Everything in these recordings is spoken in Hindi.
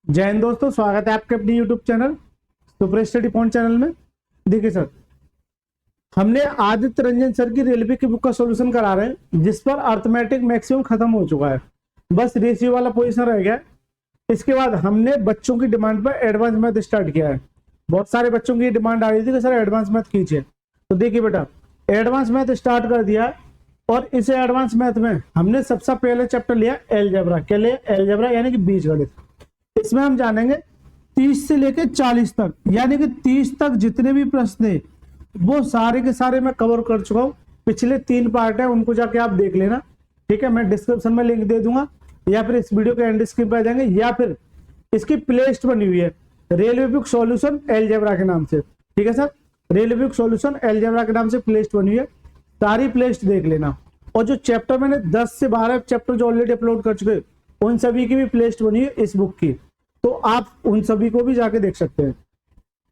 जय हिंद दोस्तों, स्वागत है आपके अपने YouTube channel super study point channel में। देखिए सर, हमने आदित्य रंजन सर की रेलवे की बुक का सॉल्यूशन करा रहे हैं, जिस पर अर्थमेटिक मैक्सिमम खत्म हो चुका है, बस रेशियो वाला पोजीशन रह गया। इसके बाद हमने बच्चों की डिमांड पर एडवांस मैथ स्टार्ट किया है। बहुत सारे बच्चों की डिमांड आ रही थी कि सर एडवांस मैथ कीजिए, तो देखिए बेटा एडवांस मैथ स्टार्ट कर दिया। और इस एडवांस मैथ में हमने सबसे पहले चैप्टर लिया एलजेब्रा। क्या लिया? एलजेब्रा यानी कि बीजगणित। इसमें हम जानेंगे 30 से लेकर 40 तक, यानी कि 30 तक जितने भी प्रश्न है वो सारे के सारे मैं कवर कर चुका हूँ। पिछले 3 पार्ट है, उनको जाके आप देख लेना, ठीक है। मैं डिस्क्रिप्शन में लिंक दे दूंगा, या फिर इस वीडियो के एंड स्क्रीन पर जाएंगे, या फिर इसकी प्ले लिस्ट बनी हुई है रेलवे बुक सॉल्यूशन एलजेब्रा के नाम से, ठीक है sir. Railway book solution algebra के नाम से प्ले लिस्ट बनी हुई है, सारी प्ले लिस्ट देख लेना। और जो चैप्टर मैंने 10 से 12 चैप्टर जो ऑलरेडी अपलोड कर चुके, उन सभी की भी प्ले लिस्ट बनी है इस बुक की, तो आप उन सभी को भी जाके देख सकते हैं।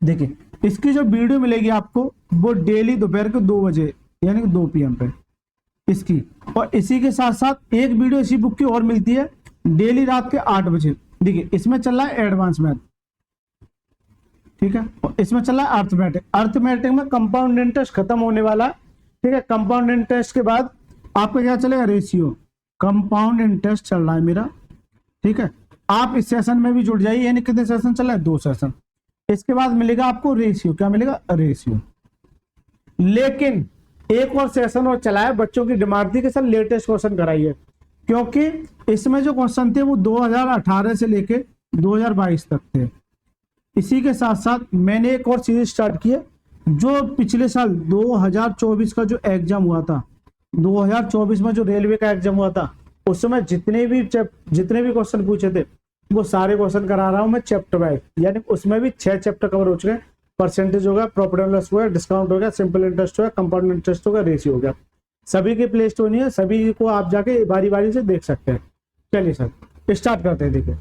देखिए इसकी जो वीडियो मिलेगी आपको वो डेली दोपहर के 2 बजे यानी कि 2 PM पे इसकी, और इसी के साथ साथ एक वीडियो इसी बुक की और मिलती है डेली रात के 8 बजे। देखिए इसमें चल रहा है एडवांस मैथ, ठीक है, और इसमें चल रहा है अर्थमेटिक। अर्थमेटिक में कंपाउंड इंटरेस्ट खत्म होने वाला है, ठीक है। कंपाउंड इंटरेस्ट के बाद आपका क्या चलेगा? रेशियो। कंपाउंड इंटरेस्ट चल रहा है मेरा, ठीक है। आप इस सेशन में भी जुड़ जाइए, यानी कितने सेशन चल रहा है? 2 सेशन। इसके बाद मिलेगा आपको रेशियो। क्या मिलेगा? रेशियो। लेकिन एक और सेशन और चला है, बच्चों की डिमांड थी कि सर लेटेस्ट क्वेश्चन कराइए, क्योंकि इसमें जो क्वेश्चन थे वो 2018 से लेके 2022 तक थे। इसी के साथ साथ मैंने एक और सीरीज स्टार्ट की है, जो पिछले साल 2024 का जो एग्जाम हुआ था, 2024 में जो रेलवे का एग्जाम हुआ था, उस समय जितने भी क्वेश्चन पूछे थे वो सारे क्वेश्चन करा रहा हूं मैं चैप्टर वाइज, यानी उसमें भी 6 चैप्टर कवर हो चुके हैं। परसेंटेज होगा, प्रॉफिट एंड लॉस होगा, डिस्काउंट हो गया, सिंपल इंटरेस्ट होगा, कंपाउंड इंटरेस्ट होगा, रेशियो हो गया। सभी की प्ले स्टोर नहीं है, सभी को आप जाके बारी बारी से देख सकते हैं। चलिए सर स्टार्ट करते हैं। देखिए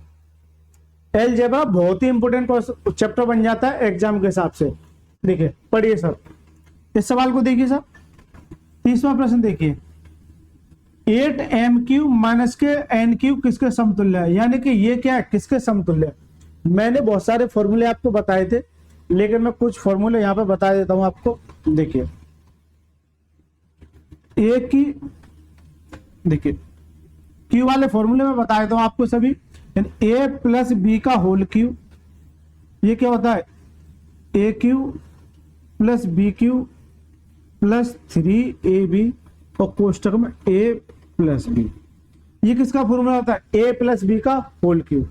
अलजेब्रा बहुत ही इंपोर्टेंट चैप्टर बन जाता है एग्जाम के हिसाब से। देखिए पढ़िए सर, इस सवाल को देखिए सर। 30वां प्रश्न देखिए, 8m³ माइनस के n³ किसके समतुल्य है? यानी कि ये क्या है? किसके समतुल्य है? मैंने बहुत सारे फॉर्मूले आपको बताए थे, लेकिन मैं कुछ फॉर्मूले यहां पे बता देता हूं आपको। देखिए ए की, देखिए क्यू वाले फॉर्मूले में बता देता हूं आपको सभी। a प्लस बी का होल क्यू, ये क्या होता है? a³ plus b³ plus 3ab और कोष्टक में a प्लस बी। ये किसका फॉर्मूला होता है? a प्लस बी का होल क्यूब,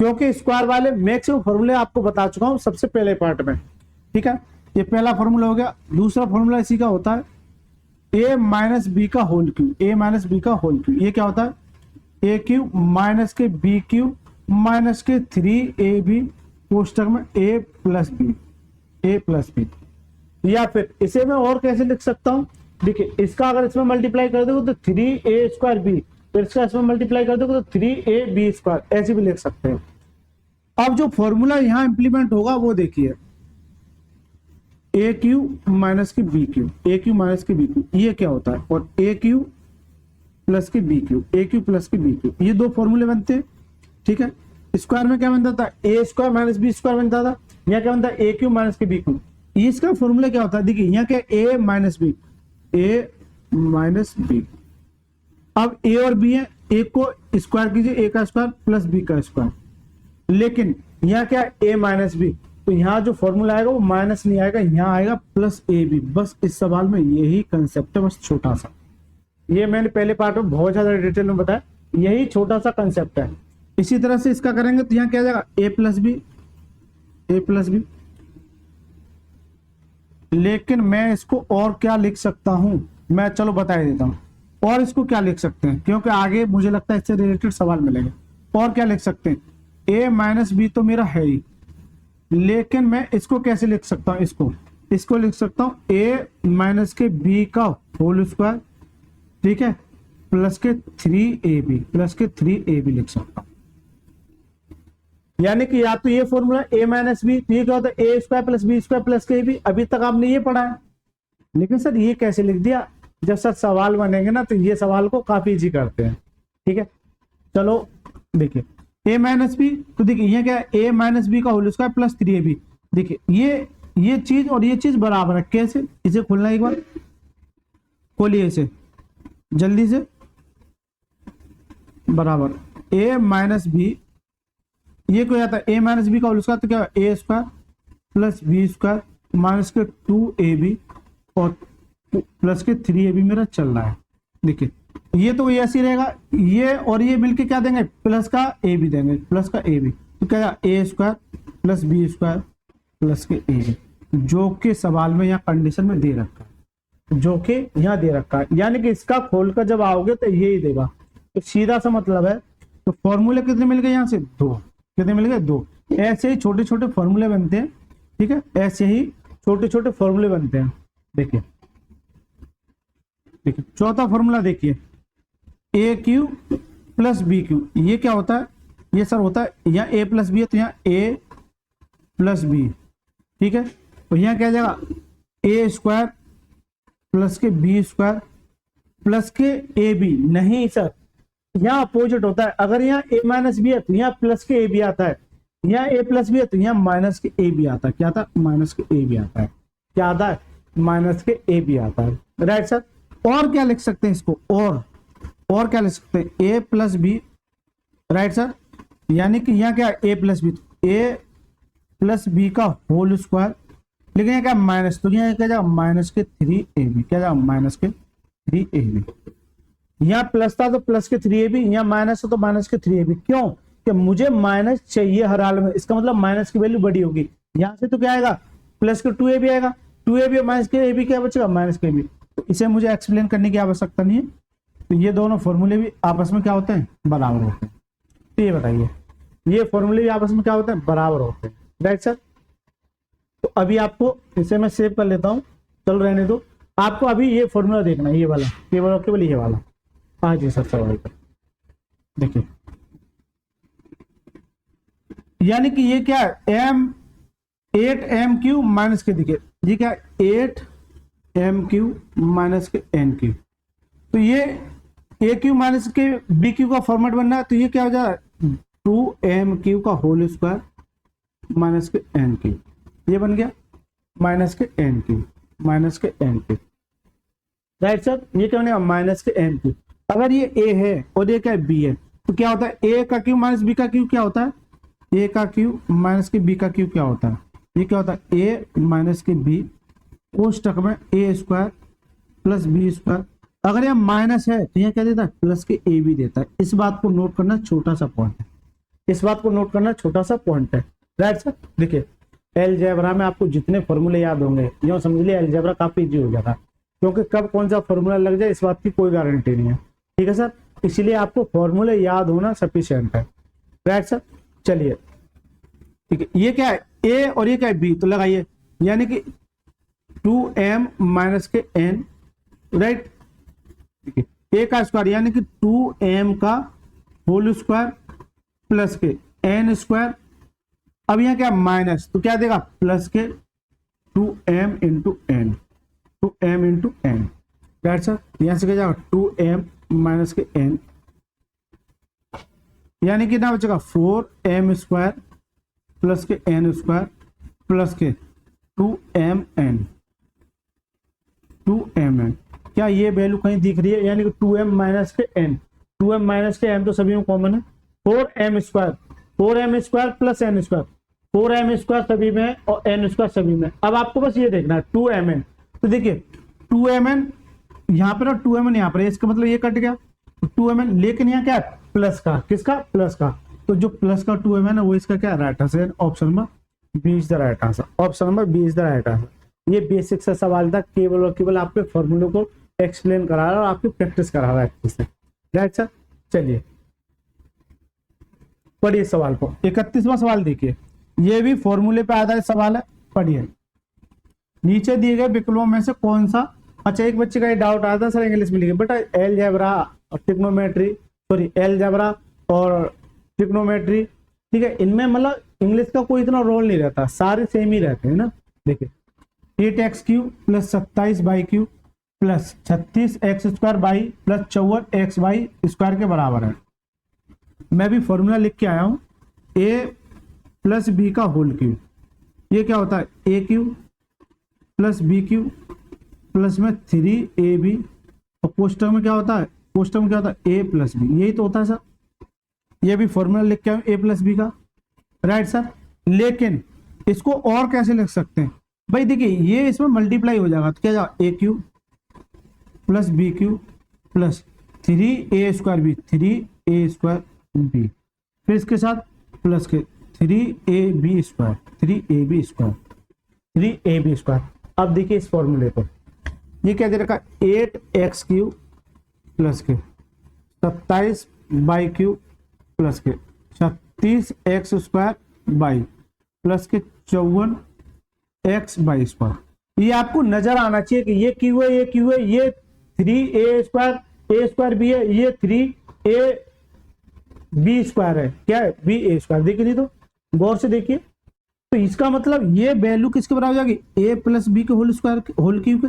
क्योंकि स्क्वायर वाले मैक्सिमम फॉर्मूले आपको बता चुका हूं सबसे पहले पार्ट में, ठीक है। ये पहला फॉर्मूला हो गया। दूसरा फॉर्मूला इसी का होता है a माइनस बी का whole cube, a minus B का होल क्यूब। ये क्या होता है? a³ माइनस के b³ माइनस के 3ab कोष्टक में a प्लस बी। या फिर इसे मैं और कैसे लिख सकता हूं? देखिए इसका अगर इसमें मल्टीप्लाई कर दोगे तो 3a²b, फिर इसका इसमें मल्टीप्लाई कर दोगे तो 3ab², ऐसे भी लिख सकते हैं। अब जो फॉर्मूला यहां इंप्लीमेंट होगा वो देखिए, a³ माइनस की b³, a³ माइनस की b³, ये क्या होता है? और a³ प्लस की b³, a³ प्लस की b³, ये 2 फॉर्मूले बनते हैं, ठीक है। स्क्वायर में क्या बनता था? a² माइनस b² बनता था। यहाँ क्या बनता है? a³ माइनस की b³। इसका फॉर्मूला क्या होता है? देखिए यहाँ क्या, a minus b, a minus b. अब a और b है, a को स्क्वायर कीजिए, a का स्क्वायर प्लस b का स्क्वायर। लेकिन यहाँ क्या है? a माइनस बी, तो यहाँ जो फॉर्मूला आएगा वो माइनस नहीं आएगा, यहाँ आएगा प्लस ab। बस इस सवाल में यही कंसेप्ट है, बस छोटा सा। ये मैंने पहले पार्ट में बहुत ज्यादा डिटेल में बताया, यही छोटा सा कंसेप्ट है। इसी तरह से इसका करेंगे तो यहाँ क्या जाएगा? a plus b. लेकिन मैं इसको और क्या लिख सकता हूं? मैं चलो बता ही देता हूं। और इसको क्या लिख सकते हैं, क्योंकि आगे मुझे लगता है इससे रिलेटेड सवाल मिलेंगे। और क्या लिख सकते हैं? a माइनस बी तो मेरा है ही, लेकिन मैं इसको कैसे लिख सकता हूं? इसको लिख सकता हूं a माइनस के b का होल स्क्वायर, ठीक है, प्लस के 3ab लिख सकता हूं। यानी कि या तो ये फॉर्मूला a माइनस बी, तो ये क्या होता है? a² प्लस b² प्लस के b। अभी तक आपने ये पढ़ा है, लेकिन सर ये कैसे लिख दिया? जब सर सवाल बनेंगे ना तो ये सवाल को काफी इजी करते हैं, ठीक है। चलो देखिए ए माइनस बी, तो देखिए ये क्या है, ए माइनस बी का होल स्क्वायर प्लस 3ab। देखिए ये चीज और ये चीज बराबर है। कैसे? इसे खोलना एक बार, खोलिए इसे जल्दी से। बराबर ए माइनस बी, ये क्या आता है, ए माइनस बी का होल स्क्वायर, तो क्या A square plus B square minus के 2ab और प्लस के 3ab मेरा चल रहा है। देखिए ये तो ऐसे ही रहेगा, ये और ये मिलके क्या देंगे, प्लस का ए बी देंगे, प्लस का ए बी, तो क्या A square plus B square plus के ए बी, जो कि सवाल में यहाँ कंडीशन में दे रखा है, जो कि यहाँ दे रखा है। यानी कि इसका खोल कर जब आओगे तो ये ही देगा। तो सीधा सा मतलब है, तो फॉर्मूले कितने मिल गए यहाँ से, 2। कितने मिल गए, 2। ऐसे ही छोटे छोटे फॉर्मूले बनते हैं, ठीक है, ऐसे ही छोटे छोटे फॉर्मूले बनते हैं। देखिए देखिए चौथा फॉर्मूला देखिए, ए क्यू प्लस बी क्यू, ये क्या होता है, ये सर होता है, यहाँ ए प्लस बी है तो यहाँ ए प्लस बी, ठीक है, तो यहाँ क्या जाएगा, ए स्क्वायर प्लस के बी स्क्वायर प्लस के ए बी। नहीं सर, यहाँ अपोजिट होता है। अगर यहाँ ए माइनस बी है तो यहाँ प्लस के ए बी आता है, यहाँ ए प्लस बी है तो यहाँ माइनस के ए बी आता है। क्या आता है, माइनस के ए बी आता है। क्या आता है, माइनस के ए बी आता है। Right sir. और क्या लिख सकते हैं इसको, और क्या लिख सकते हैं, ए प्लस बी। राइट सर, यानी कि यहाँ क्या ए प्लस बी, ए प्लस बी का होल स्क्वायर, लेकिन यहाँ क्या माइनस, तो यहाँ क्या जाएगा माइनस के 3ab। क्या जाएगा, माइनस के 3ab। यहाँ प्लस था तो प्लस के 3ab, यहाँ माइनस है तो माइनस के 3ab। क्यों, कि मुझे माइनस चाहिए हर हाल में, इसका मतलब माइनस की वैल्यू बड़ी होगी। यहाँ से तो क्या आएगा, प्लस के 2ab आएगा, 2ab और माइनस के ab क्या बचेगा, माइनस के ab। तो इसे मुझे एक्सप्लेन करने की आवश्यकता नहीं है। तो ये दोनों फॉर्मूले भी आपस में क्या होते हैं, बराबर होते हैं। तो ये बताइए, ये फॉर्मूले भी आपस में क्या होते हैं, बराबर होते हैं। Right sir. तो अभी आपको इसे मैं सेव कर लेता हूं, चल रहने दो। आपको अभी ये फॉर्मूला देखना है, ये वाला, केवल ये वाला। हाँ जी सर, सवाल पर देखिए, यानी कि ये क्या है, m 8m³ माइनस के, देखिए ये क्या 8m³ माइनस के n³। तो ये a³ माइनस के b³ का फॉर्मेट बनना है, तो ये क्या हो जाएगा 2m³ का होल स्क्वायर माइनस के n³। ये बन गया माइनस के n³, माइनस के n³। राइट सर, ये क्या बनेगा, माइनस के n³। अगर ये a है और ये क्या b है, तो क्या होता है, a का क्यूब माइनस b का क्यूब क्या होता है, a का क्यूब माइनस के b का क्यूब क्या होता है, ये क्या होता है, a माइनस के b कोष्टक में a square plus b square. अगर यह माइनस है तो यह क्या देता है, प्लस के a भी देता है। इस बात को नोट करना, छोटा सा पॉइंट है, इस बात को नोट करना, छोटा सा पॉइंट है। Right sir. देखिए अलजेब्रा में आपको जितने फॉर्मूले याद होंगे, यूं समझ लिया अलजेब्रा काफी इजी हो जाता, क्योंकि कब कौन सा फॉर्मूला लग जाए इस बात की कोई गारंटी नहीं है। ठीक है सर, इसलिए आपको फॉर्मूले याद होना सफिशिएंट है। Right sir. चलिए ठीक है, ये क्या है ए और ये क्या है बी, तो लगाइए, यानी कि 2m माइनस के n। राइट, ए का स्क्वायर यानी कि 2m का होल स्क्वायर प्लस के n स्क्वायर। अब यहाँ क्या माइनस, तो क्या देगा, प्लस के 2m into n, 2m into n। Right sir, यहां से क्या जाएगा 2m माइनस के n, यानी कि ना बचेगा 4m स्क्वायर प्लस के n स्क्वायर प्लस के 2mn, 2mn। क्या ये वैल्यू कहीं दिख रही है, यानी कि 2m माइनस के n, 2m माइनस के m तो सभी में कॉमन है, 4m square, 4m square plus n square, 4m square सभी में है और n स्क्वायर सभी में। अब आपको बस ये देखना है 2mn, तो देखिए 2mn यहाँ पर और 2mn यहाँ पर, इसका मतलब ये कट गया 2mn, लेकिन यहाँ क्या है प्लस का, किसका, प्लस का। तो जो प्लस का 2mn है वो इसका क्या right answer, option number B is the right answer, option number B is the right answer. ये बेसिक सा सवाल था, केवल और केवल आपके फॉर्मूले को एक्सप्लेन करा रहा है और आपकी प्रैक्टिस करा रहा है अच्छे से। Right sir. चलिए पढ़िए सवाल को, 31वां सवाल देखिए, ये भी फॉर्मूले पे आधारित सवाल है, पढ़िए। नीचे दिए गए विकल्पों में से कौन सा, अच्छा एक बच्चे का ये डाउट आता है सर इंग्लिश में लिखे, बेटा अलजेब्रा और ट्रिग्नोमेट्री, सॉरी अलजेब्रा और ट्रिग्नोमेट्री, ठीक है, इनमें मतलब इंग्लिश का कोई इतना रोल नहीं रहता, सारे सेम ही रहते हैं ना। देखिए 8x³ plus 27y³ plus 36x² by plus 54x² square के बराबर है। मैं भी फॉर्मूला लिख के आया हूं, ए प्लस बी का होल क्यूब। ये क्या होता है, A cube plus B cube plus में 3ab, और कोष्टक में क्या होता है, कोष्टक में क्या होता है, ए प्लस बी। यही तो होता है सर। ये भी फॉर्मूला लिख के आया ए प्लस बी का, राइट सर। लेकिन इसको और कैसे लिख सकते हैं भाई, देखिए ये इसमें मल्टीप्लाई हो जाएगा, तो क्या जाएगा, A cube plus B cube plus 3a² B, 3a² B, फिर इसके साथ प्लस के 3ab², 3ab²। अब देखिए इस फॉर्मूले को, ये क्या दे रखा, 8x³ प्लस के 27y³ प्लस के 36x² बाई प्लस के 54x²। ये आपको नजर आना चाहिए कि ये क्यू है, ये क्यू है, ये 3a² b है, ये 3ab² है, क्या है, ba²। देखिए नहीं तो गौर से देखिए, तो इसका मतलब ये वैल्यू किसके बराबर जाएगी, a प्लस बी के होल क्यूब के।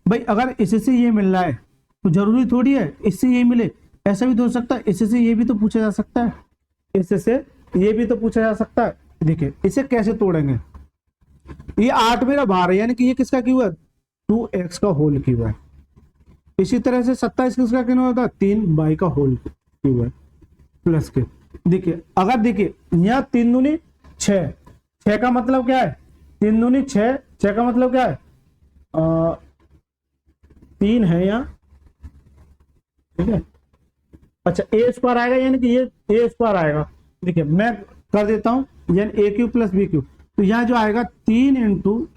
भाई अगर इससे ये मिल रहा है तो जरूरी थोड़ी है इससे ये मिले, ऐसा भी तो हो सकता है, इससे ये भी तो पूछा जा सकता है, इससे ये भी तो पूछा जा सकता है। देखिए इसे कैसे तोड़ेंगे, ये 8 मेरा बाहर है, यानी कि ये किसका क्यूब है, 2x का होल क्यूब है। इसी तरह से 27 किसका क्यूब होता है, 3y का होल क्यूब है प्लस के। देखिए अगर देखिए यहाँ 3 दूनी 6, 6 का मतलब क्या है, 3 दूनी 6, 6 का मतलब क्या है, 3 है यहाँ, ठीक है। अच्छा a² आएगा, यानी कि ये a² आएगा। देखिए मैं कर देता हूं, यानी a³ प्लस b³, तो यहाँ जो आएगा 3 इंटू,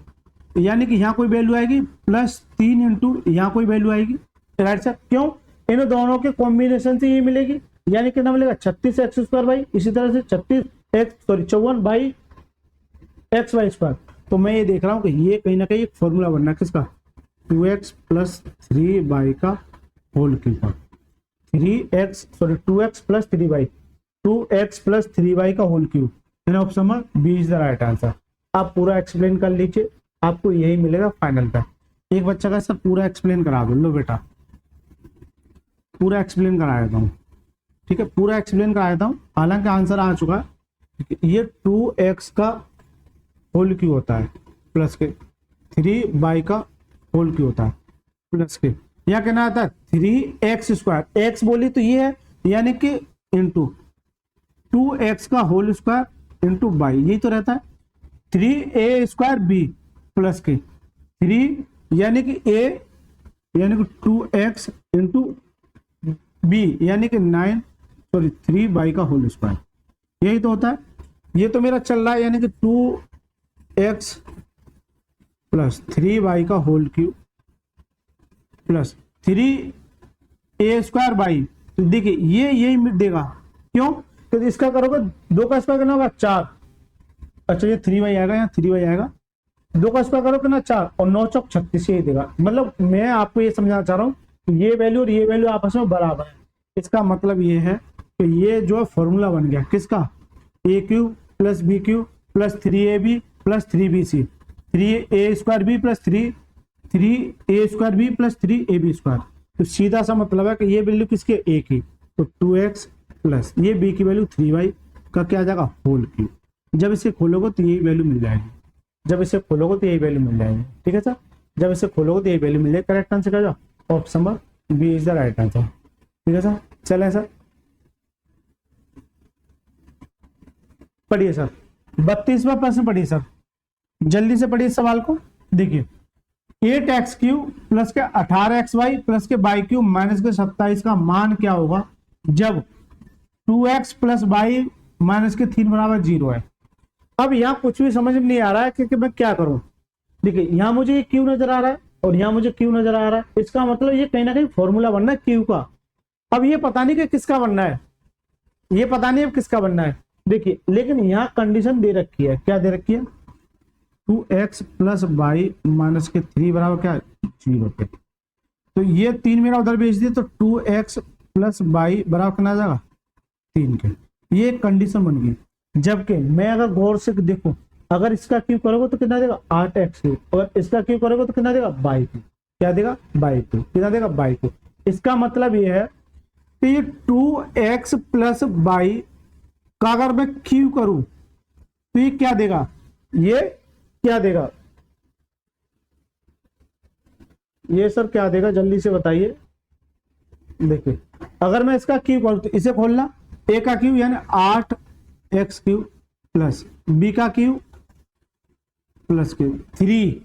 यानी कि यहाँ कोई वैल्यू आएगी प्लस 3 इंटू यहाँ कोई वैल्यू आएगी, राइट सर। क्यों, इन दोनों के कॉम्बिनेशन से ये मिलेगी, यानी कितना मिलेगा, 36x² बाई, इसी तरह से 54 बाई xy²। तो मैं ये देख रहा हूं कि ये कहीं ना कहीं एक फॉर्मूला बनना है किसका, 2x प्लस 3y का whole cube, 2x plus 3y, 2x plus 3y का whole cube, option number B is the right answer. आप पूरा एक्सप्लेन कर लीजिए, आपको यही मिलेगा फाइनल का। एक बच्चा का सर पूरा एक्सप्लेन करा दो, लो बेटा पूरा एक्सप्लेन करा देता हूँ, ठीक है, पूरा एक्सप्लेन करा देता हूँ। हालांकि आंसर आ चुका है, ये 2x का होल क्यूब होता है प्लस के 3y का होल क्यूब होता है प्लस के, यह कहना आता है 3x², x बोली तो ये है, यानी कि इंटू 2x का होल स्क्वायर इंटू बाई, यही तो रहता है 3a² b प्लस के 3, यानी कि a यानी कि 2x इंटू b, यानी कि 3y का होल स्क्वायर, यही तो होता है। ये तो मेरा चल रहा है, यानी कि 2x प्लस 3y का whole cube plus 3a² by, तो देखिए ये यही देगा, क्यों, तो इसका करोगे 2 का स्क्वायर करना होगा 4, अच्छा ये 3y आएगा, यहाँ 3y आएगा, 2 का स्क्वायर करो कितना 4, और 9 चौक 36 यही देगा। मतलब मैं आपको ये समझाना चाह रहा हूँ, ये वैल्यू और ये वैल्यू आपस में बराबर है। इसका मतलब ये है कि ये जो फॉर्मूला बन गया किसका, a³ plus b³ plus 3ab plus 3bc, 3a² plus 3a² plus 3ab²। तो सीधा सा मतलब है कि ये वैल्यू किसके, a की, तो 2x प्लस ये b की वैल्यू 3y का क्या आ जाएगा, होल क्यूब। जब इसे खोलोगे तो यही वैल्यू मिल जाएगी, जब इसे खोलोगे तो यही वैल्यू मिल जाएगी, ठीक है सर। जब इसे खोलोगे तो यही वैल्यू मिल जाएगी। करेक्ट आंसर क्या जाओ, option number B is the right answer, ठीक है सर। चलें सर, पढ़िए सर 32वां प्रश्न पढ़िए सर, जल्दी से पढ़िए सवाल को। देखिए 8x³ प्लस के 18xy प्लस के y³ माइनस के 27 का मान क्या होगा जब 2x प्लस y माइनस के 3 बराबर 0 है। अब यहाँ कुछ भी समझ में नहीं आ रहा है कि मैं क्या करूं। देखिए यहाँ मुझे ये क्यू नजर आ रहा है और यहाँ मुझे क्यू नजर आ रहा है, इसका मतलब ये कहीं ना कहीं फॉर्मूला बनना है क्यू का। अब ये पता नहीं कि किसका बनना है, ये पता नहीं अब किसका बनना है। देखिए लेकिन यहाँ कंडीशन दे रखी है, क्या दे रखी है, 2x प्लस वाई माइनस के 3 बराबर क्या 0 पे। तो ये 3 मेरा उधर भेज दिए, तो 2x प्लस वाई बराबर कितना आ जाएगा 3 के। ये कंडीशन बन गई। जबकि मैं अगर गौर से देखूं, अगर इसका क्यूब करोगे तो कितना देगा 8x, और इसका क्यूब करोगे तो कितना देगा 22, क्या देगा 22, कितना देगा 22। इसका मतलब ये है तो ये 2x प्लस बाई का अगर मैं क्यू करूं तो ये क्या देगा, ये क्या देगा, ये सर क्या देगा जल्दी से बताइए। देखिए अगर मैं इसका क्यू करूं तो इसे खोलना, ए का क्यू यानी 8x³ प्लस बी का क्यू प्लस क्यू 3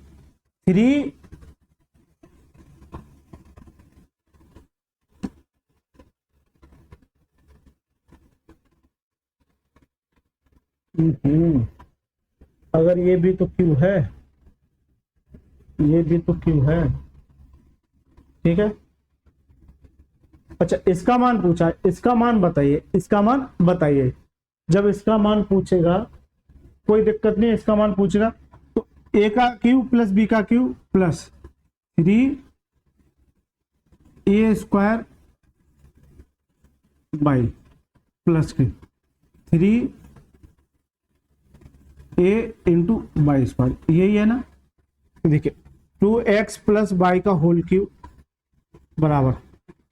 अगर ये भी तो क्यू है, ये भी तो क्यू है, ठीक है। अच्छा इसका मान पूछा है, इसका मान बताइए, इसका मान बताइए। जब इसका मान पूछेगा कोई दिक्कत नहीं, इसका मान पूछेगा तो ए का क्यू प्लस बी का Q plus 3a² by plus के 3a इंटू बाई स्क्वायर, यही है ना। देखिए 2x प्लस बाई का होल क्यू बराबर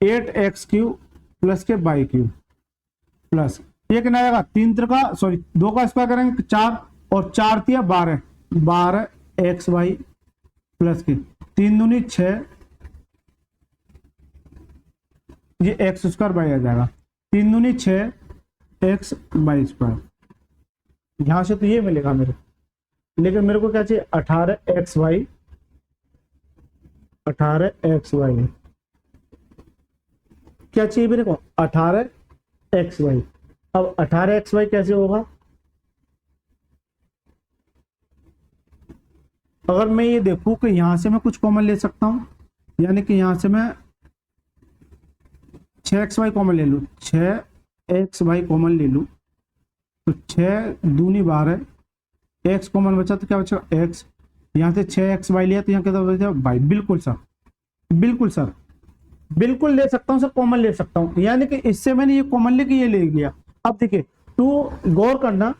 8x³ प्लस के बाई क्यू प्लस ये कितना आएगा 3 का सॉरी 2 का स्क्वायर करेंगे 4 और 4 तिया 12x² प्लस के 3 दूनी 6, ये x² बाई आ जाएगा 3 दूनी 6x बाई स्क्वायर। यहां से तो ये मिलेगा मेरे, लेकिन मेरे को क्या चाहिए 18xy क्या चाहिए मेरे को 18xy। अब 18xy कैसे होगा, अगर मैं ये देखूं कि यहां से मैं कुछ कॉमन ले सकता हूं, यानी कि यहां से मैं 6xy कॉमन ले लूं, 6xy कॉमन ले लूं तो 6 दूनी 12, x कॉमन बचा तो क्या बचेगा x, यहां से 6xy लिया तो यहाँ क्या बचा y। बिल्कुल सर, बिल्कुल सर, बिल्कुल ले सकता हूं सर, कॉमन ले सकता हूं, यानी कि इससे मैंने ये कॉमन लेके ये ले लिया। अब देखिए गौर करना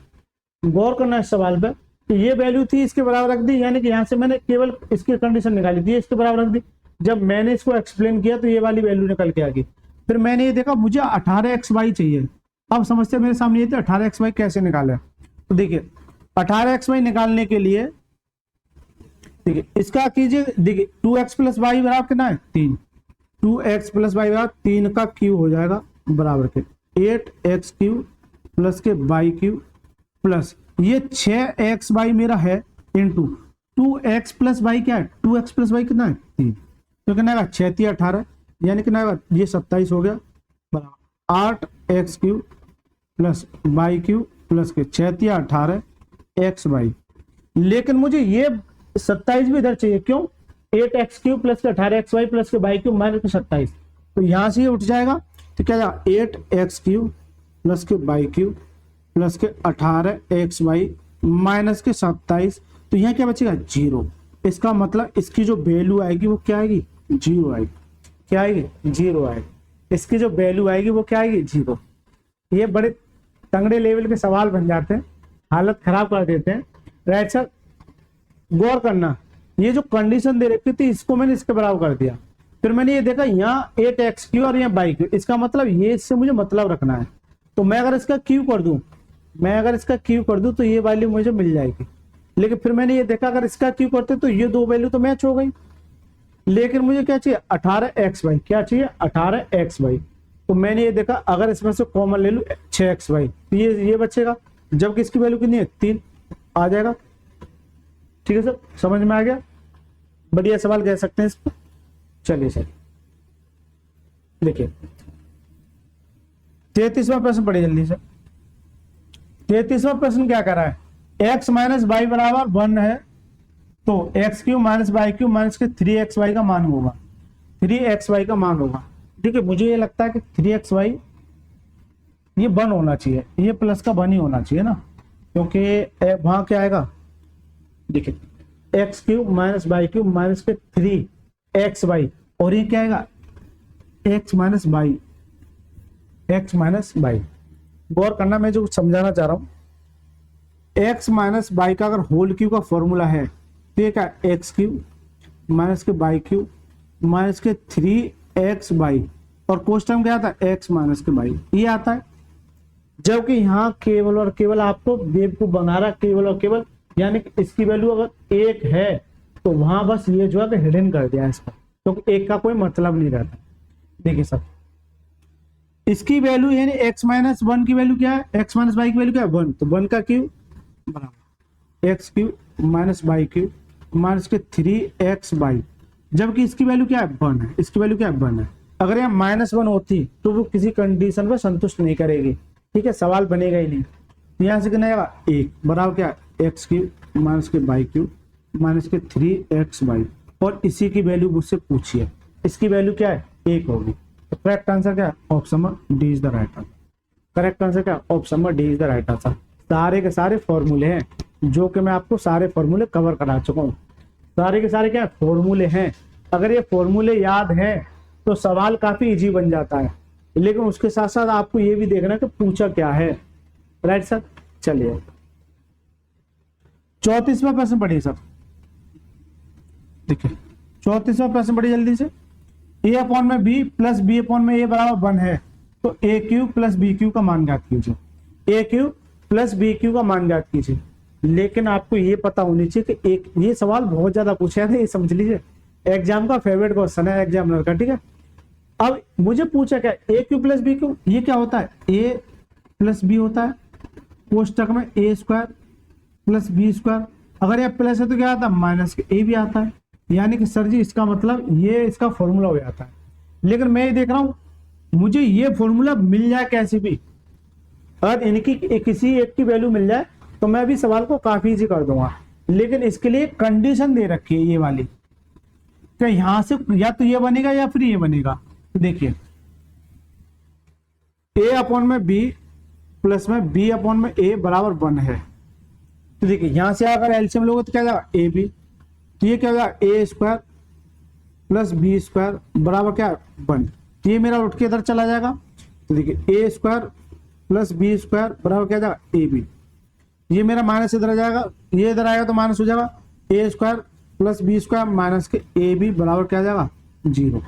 इस सवाल पे, तो ये वैल्यू थी इसके बराबर रख दी, यानी कि यहां से मैंने केवल इसकी कंडीशन निकाली थी, इसके बराबर रख दी। जब मैंने इसको एक्सप्लेन किया तो ये वाली वैल्यू निकल के आ गई। फिर मैंने ये देखा मुझे 18xy चाहिए। अब समस्या मेरे सामने ये थी 18xy कैसे निकाले, तो देखिए 18xy निकालने के लिए देखिए इसका कीजिए, देखिए 2x प्लस वाई बराबर कितना है 3, 2x प्लस वाई बराबर 3 का क्यू हो जाएगा बराबर के 8x³ प्लस के बाई क्यू प्लस ये 6xy मेरा है इंटू 2x प्लस वाई क्या है 2x प्लस वाई कितना है 3, तो कितना आएगा 6 3 18, यानी कितना आएगा ये 27 हो गया बराबर 8x³ plus by Q plus के 6 3 18 xy। लेकिन मुझे ये 27 भी इधर चाहिए, क्यों 8x³ प्लस के 18xy प्लस के बाई क्यू माइनस के 27, तो यहां से ये उठ जाएगा तो क्या जाएगा 8x³ प्लस के बाई क्यू प्लस के 18xy माइनस के 27, तो यहाँ क्या बचेगा 0। इसका मतलब इसकी जो वैल्यू आएगी वो क्या आएगी 0 आएगी, क्या आएगी 0 आएगी। इसकी जो वैल्यू आएगी वो क्या आएगी 0। ये बड़े तंगड़े लेवल के सवाल बन जाते हैं, हालत खराब कर देते हैं। राइट सर, गौर करना, ये जो कंडीशन दे रखी थी इसको मैंने इसके बराबर कर दिया, फिर मैंने ये देखा यहाँ 8x³ और यहाँ बाई क्यू, इसका मतलब ये इससे मुझे मतलब रखना है। तो मैं अगर इसका क्यू कर दूं तो ये वैल्यू मुझे मिल जाएगी। लेकिन फिर मैंने ये देखा अगर इसका क्यू करते तो ये दो वैल्यू तो मैच हो गई, लेकिन मुझे क्या चाहिए 18xy, क्या चाहिए 18xy। तो मैंने ये देखा अगर इसमें से कॉमन ले लूं 6xy तो ये बचेगा, जबकि इसकी वैल्यू कितनी है 3 आ जाएगा। ठीक है सर, समझ में आ गया, बढ़िया सवाल कह सकते हैं इसको। चलिए सर देखिए 33वां प्रश्न पढ़िए जल्दी से। 33वां प्रश्न क्या कर रहा है, x माइनस वाई बराबर 1 है तो x³ minus by Q minus के 3xy का मान होगा, 3xy का मान होगा। ठीक है, मुझे ये लगता है कि 3xy ये 1 होना चाहिए, ये प्लस का 1 ही होना चाहिए ना, क्योंकि वहां क्या आएगा देखिए x³ minus by Q minus के 3xy और ये क्या आएगा x माइनस बाई। गौर करना, मैं जो समझाना चाह रहा हूं, x माइनस बाई का अगर होल क्यू का फॉर्मूला है तो ये क्या x³ माइनस के बाई क्यू माइनस के 3x बाई और कोस टर्म क्या आता है, x माइनस के बाई, ये आता है। जबकि यहाँ केवल और केवल आपको बेवकूफ बना रहा, केवल और केवल, यानी कि इसकी वैल्यू अगर 1 है तो वहां बस ये जो है हिडन कर दिया इसका, क्योंकि तो 1 का कोई मतलब नहीं रहता। देखिए सब, इसकी वैल्यू यानी x माइनस 1 की वैल्यू क्या है, x माइनस बाई की वैल्यू क्या है 1, तो 1 का क्यूब बराबर x cube minus by cube minus के 3x बाई, जबकि इसकी वैल्यू क्या है 1 है, इसकी वैल्यू क्या है 1 है। अगर यहाँ -1 होती तो वो किसी कंडीशन पर संतुष्ट नहीं करेगी, ठीक है, सवाल बनेगा ही नहीं। यहाँ से कितना आएगा 1 बराबर क्या है x क्यूब माइनस के बाई क्यूब माइनस के 3x बाई, और इसी की वैल्यू मुझसे पूछिए, इसकी वैल्यू क्या है 1 होगी। तो करेक्ट आंसर क्या है, option number D is the right answer. Correct answer क्या है, option number D is the right answer. सारे के सारे फॉर्मूले हैं जो कि मैं आपको सारे फॉर्मूले कवर करा चुका हूँ। सारे के सारे क्या फॉर्मूले हैं, अगर ये फॉर्मूले याद हैं तो सवाल काफी इजी बन जाता है, लेकिन उसके साथ साथ आपको ये भी देखना कि पूछा क्या है। राइट सर, चलिए 34वां प्रश्न पढ़िए सर। देखिए 34वां प्रश्न पढ़िए जल्दी से। a अपॉन में b प्लस b अपॉन में a बराबर 1 है, तो a cube plus b cube का मान ज्ञात कीजिए। a cube plus b cube का मान ज्ञात कीजिए। लेकिन आपको ये पता होनी चाहिए कि एक ये सवाल बहुत ज्यादा पूछा है, ये समझ लीजिए, एग्जाम का फेवरेट क्वेश्चन है एग्जामिनर का, ठीक है। अब मुझे पूछा क्या, a cube plus b cube, ये क्या होता है, a प्लस b होता है, कोष्टक में a square plus b square, अगर यह प्लस है तो क्या आता है माइनस के a भी आता है, यानी कि सर जी इसका मतलब ये इसका फॉर्मूला हो जाता है। लेकिन मैं ये देख रहा हूं मुझे ये फॉर्मूला मिल जाए कैसे भी, अगर इनकी किसी एक की वैल्यू मिल जाए तो मैं भी सवाल को काफी इजी कर दूंगा, लेकिन इसके लिए कंडीशन दे रखी है ये वाली, क्या यहां से या तो ये बनेगा या फिर ये बनेगा। तो देखिए a अपॉन में b प्लस में b अपॉन में a बराबर 1 है, तो देखिए यहां से अगर एलसीएम लोगे तो क्या जाएगा ए बी, तो ये क्या होगा ए स्क्वायर प्लस बी स्क्वायर बराबर क्या 1, तो ये मेरा उठ के इधर चला जाएगा। तो देखिए ए स्क्वायर प्लस बी स्क्वायर बराबर क्या जाएगा ए बी, ये मेरा माइनस इधर आ जाएगा, ये इधर आएगा तो माइनस हो जाएगा, A square plus B square minus के ए बी बराबर क्या जाएगा 0,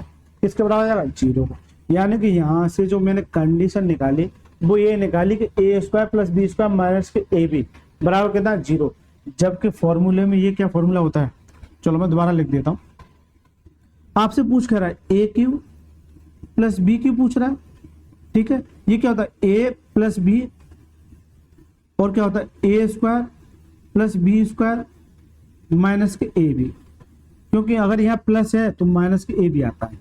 किसके बराबर जाएगा 0। यानी कि यहाँ से जो मैंने कंडीशन निकाली वो ये निकाली कि A square plus B square minus के ए बी बराबर कितना 0, जबकि फॉर्मूले में ये क्या फॉर्मूला होता है, चलो मैं दोबारा लिख देता हूं। आपसे पूछ कर रहा है A cube plus B Q पूछ रहा है, ठीक है, ये क्या होता है ए प्लस बी और क्या होता है A square plus B square minus के ए बी, क्योंकि अगर यहाँ प्लस है तो माइनस के ए बी आता है,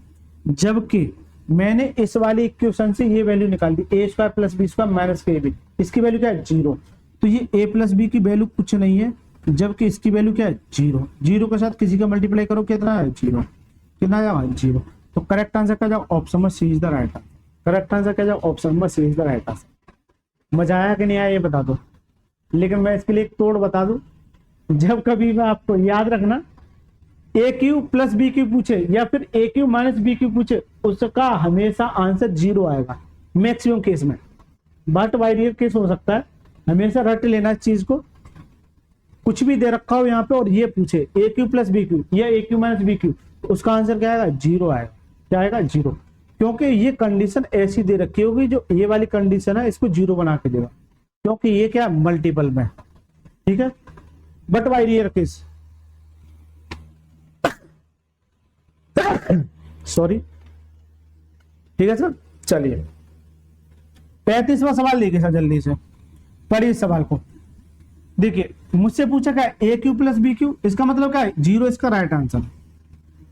जबकि मैंने इस वाली इक्वेशन से ये वैल्यू निकाल दी A square plus B square minus के ए बी, इसकी वैल्यू क्या है 0, तो ये a प्लस बी की वैल्यू कुछ नहीं है, जबकि इसकी वैल्यू क्या है 0, 0 के साथ किसी का मल्टीप्लाई करो कितना है 0, कितना आ जाएगा 0। तो करेक्ट आंसर क्या जाओ option number C is the right answer. Correct answer क्या जाओ option number C is the right answer. मजा आया कि नहीं आया ये बता दो, लेकिन मैं इसके लिए एक तोड़ बता दूं, जब कभी मैं आपको याद रखना ए क्यू प्लस बी क्यू पूछे या फिर ए क्यू माइनस बी क्यू पूछे, उसका हमेशा आंसर 0 आएगा मैक्सिमम केस में, बट वाइडियर केस हो सकता है, हमेशा रट लेना इस चीज को। कुछ भी दे रखा हो यहाँ पे और ये पूछे ए क्यू प्लस बी क्यू या ए क्यू माइनस बी क्यू, उसका आंसर क्या आएगा 0 आएगा, क्या आएगा 0, क्योंकि ये कंडीशन ऐसी दे रखी होगी, जो ये वाली कंडीशन है इसको 0 बना के देगा, क्योंकि ये क्या मल्टीपल में, ठीक है, बट वाइडियर केस सॉरी, ठीक है सर। चलिए 35वां सवाल देखिए सर, जल्दी से पढ़िए इस सवाल को। देखिए मुझसे पूछा क्या ए क्यू प्लस बी क्यू, इसका मतलब क्या है 0 इसका राइट आंसर,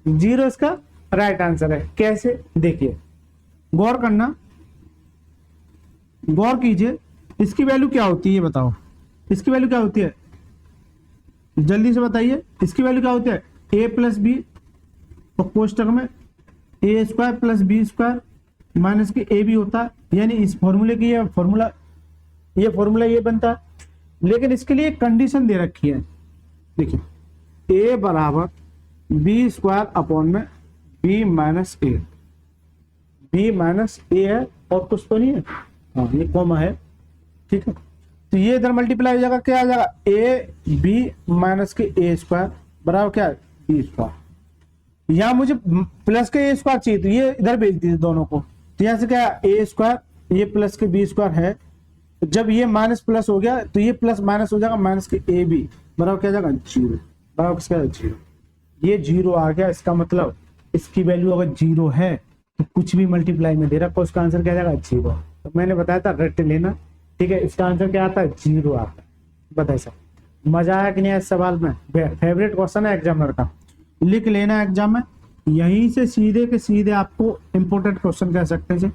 0 इसका राइट आंसर है। कैसे, देखिए गौर करना, गौर कीजिए, इसकी वैल्यू क्या होती है बताओ, इसकी वैल्यू क्या होती है जल्दी से बताइए, इसकी वैल्यू क्या होती है ए प्लस बी और कोष्टक में A square plus B square minus के ए बी होता है, यानी इस फॉर्मूले की ये फॉर्मूला ये बनता है। लेकिन इसके लिए कंडीशन दे रखी है, देखिए ए बराबर बी स्क्वायर अपॉन में बी माइनस ए, बी माइनस ए है और कुछ तो नहीं है, हाँ ये कॉमा है, ठीक है, तो ये इधर मल्टीप्लाई हो जाएगा, क्या आ जाएगा ए बी माइनस के ए स्क्वायर बराबर क्या है बी स्क्वायर। यहाँ मुझे प्लस के ए स्क्वायर चाहिए, तो ये इधर भेज दीजिए दोनों को, तो यहाँ से क्या ए स्क्वायर, ये प्लस के बी स्क्वायर है, जब ये माइनस प्लस हो गया तो ये प्लस माइनस हो जाएगा, माइनस के ए बी बराबर क्या जाएगा 0, बराबर किसका 0, ये 0 आ गया। इसका मतलब इसकी वैल्यू अगर 0 है तो कुछ भी मल्टीप्लाई में दे रहा है, उसका आंसर क्या जाएगा 0। तो मैंने बताया था रट लेना, ठीक है। इसका आंसर क्या आता है 0 आता है। बताइए सर मजा आया कि नहीं इस सवाल में? फेवरेट क्वेश्चन है एग्जामिनर का, लिख लेना एग्जाम में। यहीं से सीधे के सीधे आपको इंपोर्टेंट क्वेश्चन कह सकते हैं,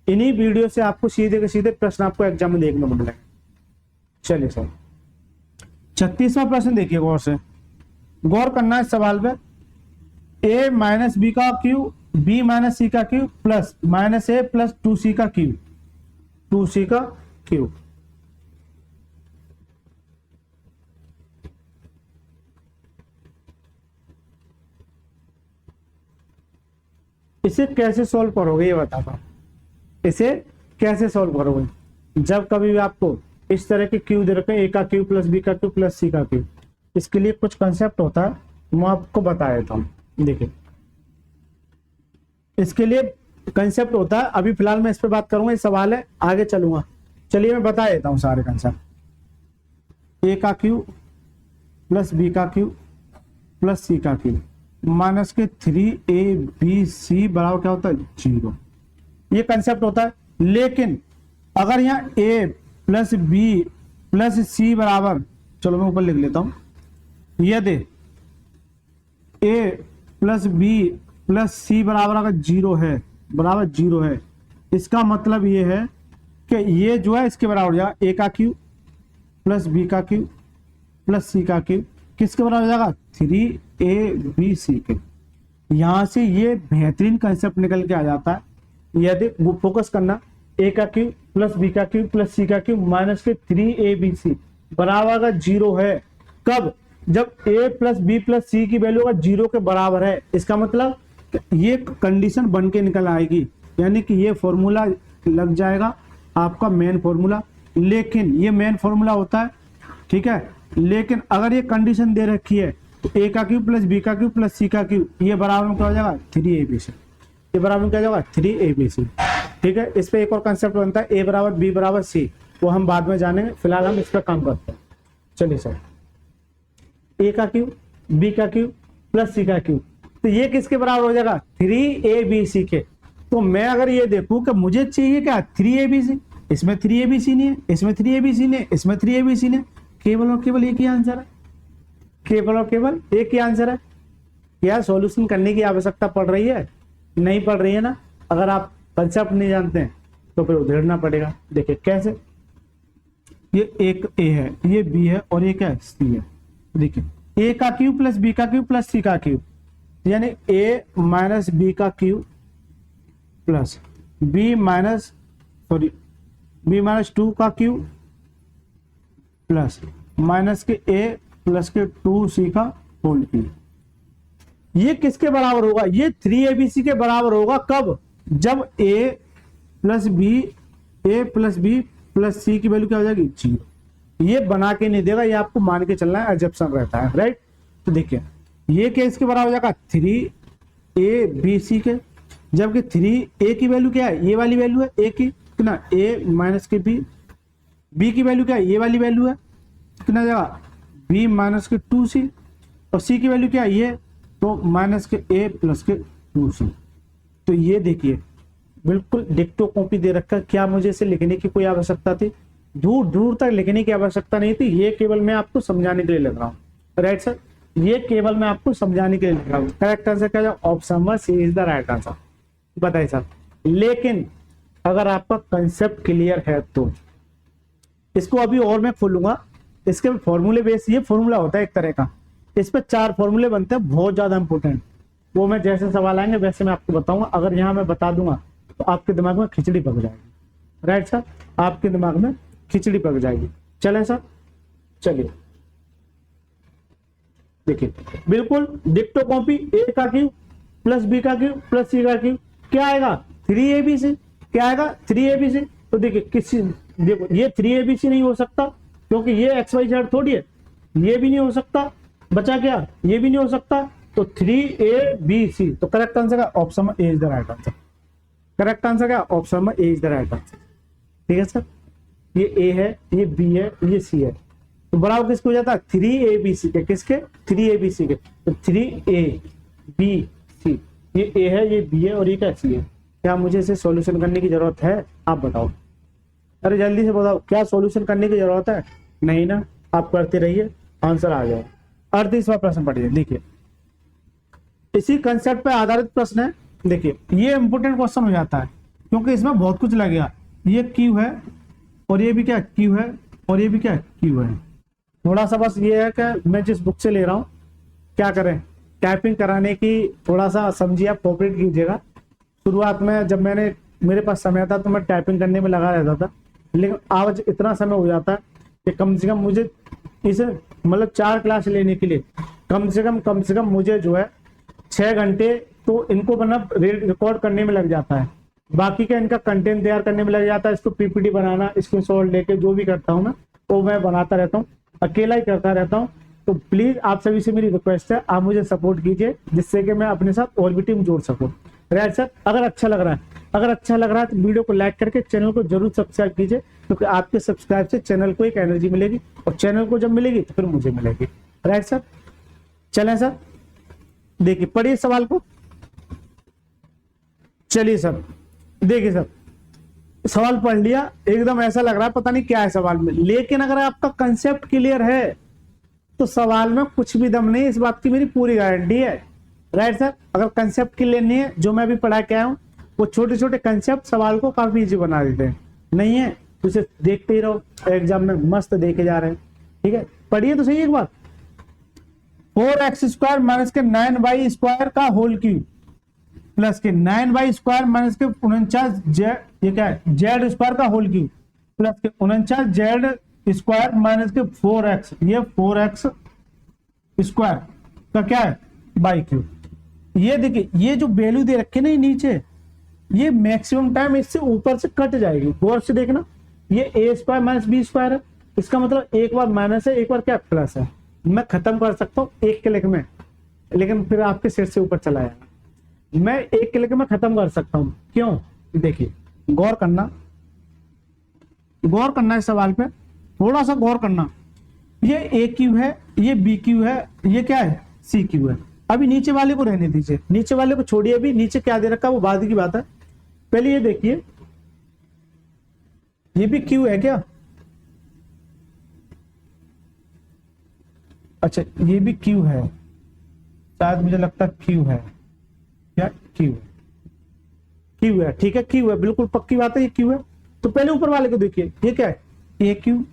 इन्हीं वीडियो से आपको सीधे के सीधे प्रश्न आपको एग्जाम में देखने को मिलेगा। चलिए सर 36वां प्रश्न देखिए गौर से, गौर करना है सवाल पे। a माइनस बी का क्यू, b माइनस सी का क्यू प्लस माइनस ए प्लस 2c का क्यू, 2c का क्यू। इसे कैसे सॉल्व करोगे ये बताता हूं। इसे कैसे सॉल्व करोगे? जब कभी भी आपको इस तरह के क्यू दे रखे, ए का क्यू प्लस बी का क्यू प्लस सी का क्यू, इसके लिए कुछ कंसेप्ट होता है, मैं आपको बता देता हूं। देखिए इसके लिए कंसेप्ट होता है, अभी फिलहाल मैं इस पे बात करूंगा, ये सवाल है आगे चलूंगा। चलिए मैं बता देता हूं सारे कंसेप्ट। ए का क्यू प्लस बी का क्यू प्लस सी का क्यू माइनस के 3abc बराबर क्या होता है 0, ये कंसेप्ट होता है। लेकिन अगर यहाँ a प्लस बी प्लस सी बराबर, चलो मैं ऊपर लिख लेता हूं, यदि a प्लस बी प्लस सी बराबर अगर 0 है, बराबर 0 है, इसका मतलब ये है कि ये जो है इसके बराबर हो जाएगा a का क्यू प्लस बी का क्यू प्लस सी का क्यू, किसके बराबर हो जाएगा 3abc के। यहां से ये बेहतरीन कंसेप्ट निकल के आ जाता है। यदि फोकस करना, a का क्यू प्लस बी का क्यू प्लस सी का क्यू माइनस के 3abc बराबर अगर 0 है, कब? जब a प्लस बी प्लस सी की वैल्यू अगर 0 के बराबर है। इसका मतलब ये कंडीशन बन के निकल आएगी, यानी कि ये फॉर्मूला लग जाएगा आपका मेन फॉर्मूला। लेकिन ये मेन फॉर्मूला होता है, ठीक है। लेकिन अगर ये कंडीशन दे रखी है तो a का क्यू प्लस बी का क्यू प्लस सी का क्यू, ये बराबर में क्या हो जाएगा 3abc, ये बराबर में क्या हो जाएगा 3abc, ठीक है। इस पे एक और कंसेप्ट बनता है a बराबर b बराबर c, वो हम बाद में जानेंगे, फिलहाल हम इस पर काम करते हैं। चलिए सर a का क्यू b का क्यू प्लस सी का क्यू, तो ये किसके बराबर हो जाएगा 3abc के। तो मैं अगर ये देखूं कि मुझे चाहिए क्या 3abc, इसमें 3abc नहीं है, इसमें 3abc नहीं है, इसमें 3abc नहीं है, केवल और केवल एक ही आंसर है, केवल और केवल एक ही आंसर है। क्या सॉल्यूशन करने की आवश्यकता पड़ रही है? नहीं पड़ रही है ना। अगर आप कंसेप्ट नहीं जानते हैं तो फिर उधेड़ना पड़ेगा। देखिए कैसे, ये एक a है, ये b है और ये क्या है c है। देखिए a का क्यू प्लस बी का क्यू प्लस सी का क्यू, यानी a माइनस बी का Q plus b minus two का क्यू प्लस माइनस के a प्लस के 2c का होल क्यू। ये किसके बराबर होगा? ये 3abc के बराबर होगा। कब? जब a प्लस बी प्लस सी की वैल्यू क्या हो जाएगी 0। ये बना के नहीं देगा, ये आपको मान के चलना है, एजम्पशन रहता है, राइट। तो देखिए ये क्या इसके बराबर हो जाएगा 3abc के, जबकि 3a की वैल्यू क्या है, ये वाली वैल्यू है a की, कितना a माइनस के b की वैल्यू क्या है, ये वाली वैल्यू है, कितना जाएगा b माइनस के 2c, और c की वैल्यू क्या है ये, तो माइनस के a प्लस के 2c। तो ये देखिए बिल्कुल डिक्टो कॉपी दे रखा, क्या मुझे इसे लिखने की कोई आवश्यकता थी? दूर दूर तक लिखने की आवश्यकता नहीं थी। ये केवल मैं आपको समझाने के लिए लिख रहा हूँ, राइट सर, ये केवल मैं आपको समझाने के लिए लिख रहा हूँ। करेक्ट आंसर क्या है? Option C is the right answer. बताइए सर, लेकिन अगर आपका कंसेप्ट क्लियर है तो इसको अभी और मैं खोलूंगा, इसके फॉर्मूले बेस, ये फॉर्मूला होता है एक तरह का, इस पर 4 फॉर्मूले बनते हैं बहुत ज्यादा इंपॉर्टेंट, वो मैं जैसे सवाल आएंगे वैसे मैं आपको बताऊंगा। अगर यहाँ मैं बता दूंगा तो आपके दिमाग में खिचड़ी पक जाएगी, राइट सर, आपके दिमाग में खिचड़ी पक जाएगी। चले सर, चलिए देखिए बिल्कुल डिक्टो कॉपी, ए का क्यू प्लस बी का क्यू प्लस सी का क्यू, क्या आएगा 3abc, क्या आएगा 3abc। तो देखिए किसी, देखो ये 3abc नहीं हो सकता क्योंकि ये xyz थोड़ी है, ये भी नहीं हो सकता, बचा क्या, ये भी नहीं हो सकता, तो 3abc। तो करेक्ट आंसर का option A is the right answer. Correct answer क्या, option number A is the right answer. ठीक है सर, ये ए है, ये बी है, ये सी है, तो बराबर किसको हो जाता है 3ABC के, किसके 3ABC के, तो 3ABC, ये ए है, ये बी है और ये क्या सी है। क्या मुझे इसे सॉल्यूशन करने की जरूरत है, आप बताओ, अरे जल्दी से बताओ, क्या सॉल्यूशन करने की जरूरत है, नहीं ना, आप करते रहिए, आंसर आ जाएगा। 38वां प्रश्न पढ़िए, देखिए इसी कंसेप्ट पे आधारित प्रश्न है। देखिए ये इंपोर्टेंट क्वेश्चन हो जाता है क्योंकि इसमें बहुत कुछ लगेगा। ये क्यू है और ये भी क्या क्यू है और ये भी क्या क्यू है। थोड़ा सा बस ये है कि मैं जिस बुक से ले रहा हूँ, क्या करें, टाइपिंग कराने की थोड़ा सा समझिए, आप कोऑपरेट कीजिएगा। शुरुआत में जब मेरे पास समय था तो मैं टाइपिंग करने में लगा रहता था, लेकिन आज इतना समय हो जाता है कि कम से कम मुझे इसे मतलब 4 क्लास लेने के लिए कम से कम मुझे जो है 6 घंटे तो इनको मतलब रिकॉर्ड करने में लग जाता है। बाकी का इनका कंटेंट तैयार करने में लग जाता है, इसको पीपीटी बनाना, स्क्रीनशॉट लेके जो भी करता हूँ मैं, वो मैं बनाता रहता हूँ, अकेला ही करता रहता हूँ। तो प्लीज आप सभी से मेरी रिक्वेस्ट है, आप मुझे सपोर्ट कीजिए जिससे कि मैं अपने साथ और भी टीम जोड़ सकूं। राइट सर, अगर अच्छा लग रहा है तो वीडियो को लाइक करके चैनल को जरूर सब्सक्राइब कीजिए, क्योंकि आपके सब्सक्राइब से चैनल को एक एनर्जी मिलेगी और चैनल को जब मिलेगी तो फिर मुझे मिलेगी। राइट सर, चलें सर, देखिए पढ़िए सवाल को। चलिए सर, देखिए सर, सवाल पढ़ लिया, एकदम ऐसा लग रहा है पता नहीं क्या है सवाल में, लेकिन अगर आपका कंसेप्ट क्लियर है तो सवाल में कुछ भी दम नहीं, इस बात की मेरी पूरी गारंटी है। राइट सर, अगर कंसेप्ट क्लियर नहीं है, जो मैं अभी पढ़ा के आया हूं वो छोटे छोटे कंसेप्ट सवाल को काफी इजी बना देते हैं। नहीं है तो उसे देखते ही रहो, एग्जाम में मस्त देखे जा रहे हैं। ठीक है, पढ़िए तो सही एक बार। 4x² माइनस के 9y² का होल क्यूब प्लस के 9y² माइनस के 49 ये क्या है z² का होल क्यूब प्लस के 49z² माइनस के 4x, ये 4x² का क्या है बाई क्यूब। ये देखिए, ये जो वैल्यू दे रखे ना नीचे, ये मैक्सिमम टाइम इससे ऊपर से कट जाएगी, गौर से देखना। ये a² माइनस b² है, इसका मतलब एक बार माइनस है, एक बार क्या प्लस है। मैं खत्म कर सकता हूँ एक क्लिक में, लेकिन फिर आपके सिर से ऊपर चला जाएगा। मैं एक क्लिक में खत्म कर सकता हूँ, क्यों, देखिए गौर करना इस सवाल पे, थोड़ा सा गौर करना। ये ए क्यू है, ये बी क्यू है, ये क्या है सी क्यू है। अभी नीचे वाले को रहने दीजिए, नीचे वाले को छोड़िए, अभी नीचे क्या दे रखा है वो बाद की बात है। पहले ये देखिए, ये भी क्यू है क्या, अच्छा ये भी क्यू है, शायद मुझे लगता है क्यू है, क्या क्यू है, ठीक है क्यू है, बिल्कुल पक्की बात है, ये क्यू है। तो पहले ऊपर वाले को देखिए, ये क्या है A cube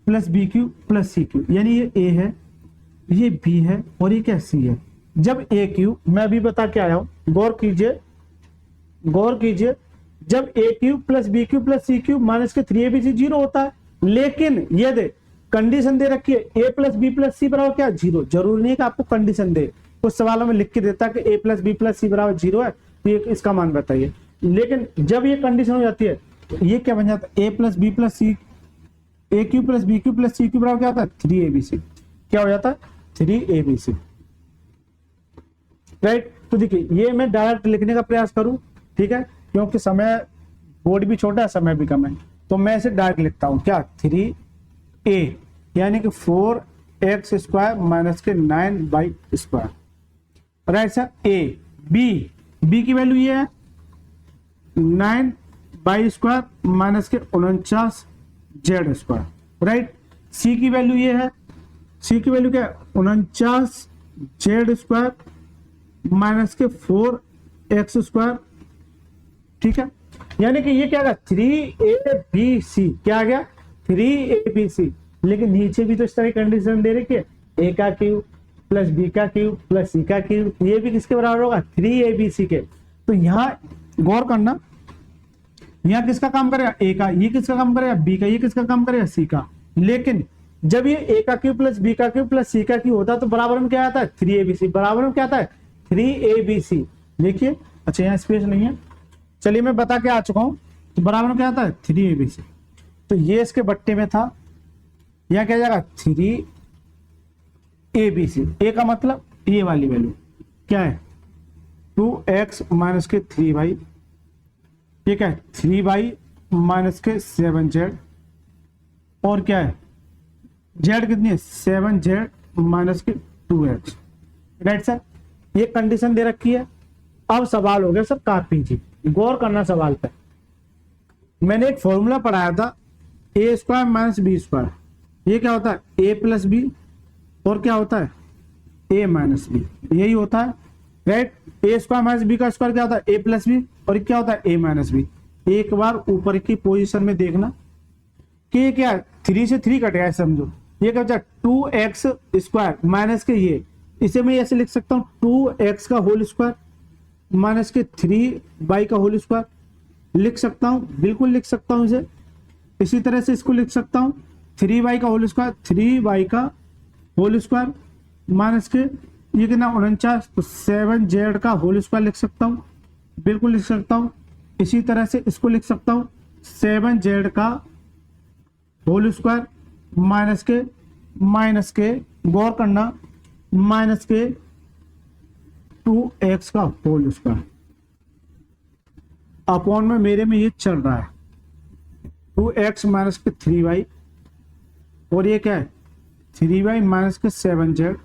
plus B cube plus C cube, यानी ये ए है, ये बी है और ये क्या सी है। जब ए क्यू, मैं अभी बता के आया हूं, गौर कीजिए, जब A cube plus B cube plus C cube minus के 3abc 0 होता है, लेकिन ये दे कंडीशन दे रखी है ए प्लस बी प्लस सी बराबर क्या 0। जरूरी नहीं है कि आपको कंडीशन दे, कुछ सवालों में लिख के देता है कि ए प्लस बी प्लस सी बराबर 0 है, तो ये इसका मान बताइए। लेकिन जब ये कंडीशन हो जाती है तो ये क्या बन जाता है, A plus B plus C, A cube plus B cube plus C cube बराबर क्या होता है 3abc, क्या हो जाता है 3abc। राइट, तो देखिए ये मैं डायरेक्ट लिखने का प्रयास करूं, ठीक है, क्योंकि समय बोर्ड भी छोटा है, समय भी कम है, तो मैं इसे डायरेक्ट लिखता हूं क्या 3a, यानी कि 4x² माइनस के 9y²। Right sir, a b की वैल्यू ये है 9y² माइनस के 49z²। राइट, सी की वैल्यू ये है, सी की वैल्यू क्या है 49z² माइनस के 4x²। ठीक है, यानी कि ये क्या गया 3abc, क्या आ गया 3abc। लेकिन नीचे भी तो इस तरह की कंडीशन दे रखी है, ए का क्यूब प्लस बी का क्यूब प्लस सी का क्यूब, ये भी किसके बराबर होगा 3abc के। तो यहाँ गौर करना, यहाँ किसका काम करेगा ए का, ये किसका काम करेगा बी का, ये किसका काम करेगा सी का। लेकिन जब ये ए का क्यूब प्लस बी का क्यूब प्लस सी का क्यूब होता है तो बराबर में क्या आता है 3abc, बराबर में क्या आता है 3abc। देखिए, अच्छा यहाँ स्पेस नहीं है, चलिए मैं बता के आ चुका हूं, तो बराबर में क्या आता है 3abc। तो ये इसके बट्टे में था, यहां क्या जाएगा 3abc। ए का मतलब ये वाली वैल्यू क्या है 2x माइनस के 3y ये क्या है 3y माइनस के 7z, और क्या है z कितनी है 7z माइनस के 2x, राइट सर। ये कंडीशन दे रखी है। अब सवाल हो गया सर काफी जी, गौर करना सवाल पे। मैंने एक फॉर्मूला पढ़ाया था ए स्क्वायर माइनस बी स्क्वायर, ये क्या होता है ए प्लस बी, और क्या होता है ए माइनस बी, यही होता है राइट। ए स्क्वायर माइनस बी का स्क्वायर क्या होता है ए प्लस बी, और क्या होता है ए माइनस बी। एक बार ऊपर की पोजीशन में देखना कि ये क्या है 3 से 3 कट गया है, समझो ये क्या होता है 2x स्क्वायर माइनस के ये, इसे मैं ऐसे लिख सकता हूँ 2x का होल स्क्वायर माइनस के 3y का होल स्क्वायर लिख सकता हूँ, बिल्कुल लिख सकता हूँ इसे। इसी तरह से इसको लिख सकता हूँ 3y का होल स्क्वायर, 3y का होल स्क्वायर माइनस के ये कितना 49, तो 7z का होल स्क्वायर लिख सकता हूँ, बिल्कुल लिख सकता हूँ। इसी तरह से इसको लिख सकता हूँ 7z का होल स्क्वायर माइनस के गौर करना माइनस के 2x का होल स्क्वायर अपॉन में मेरे में ये चल रहा है 2x माइनस के 3y, और ये क्या है 3y माइनस के 7z,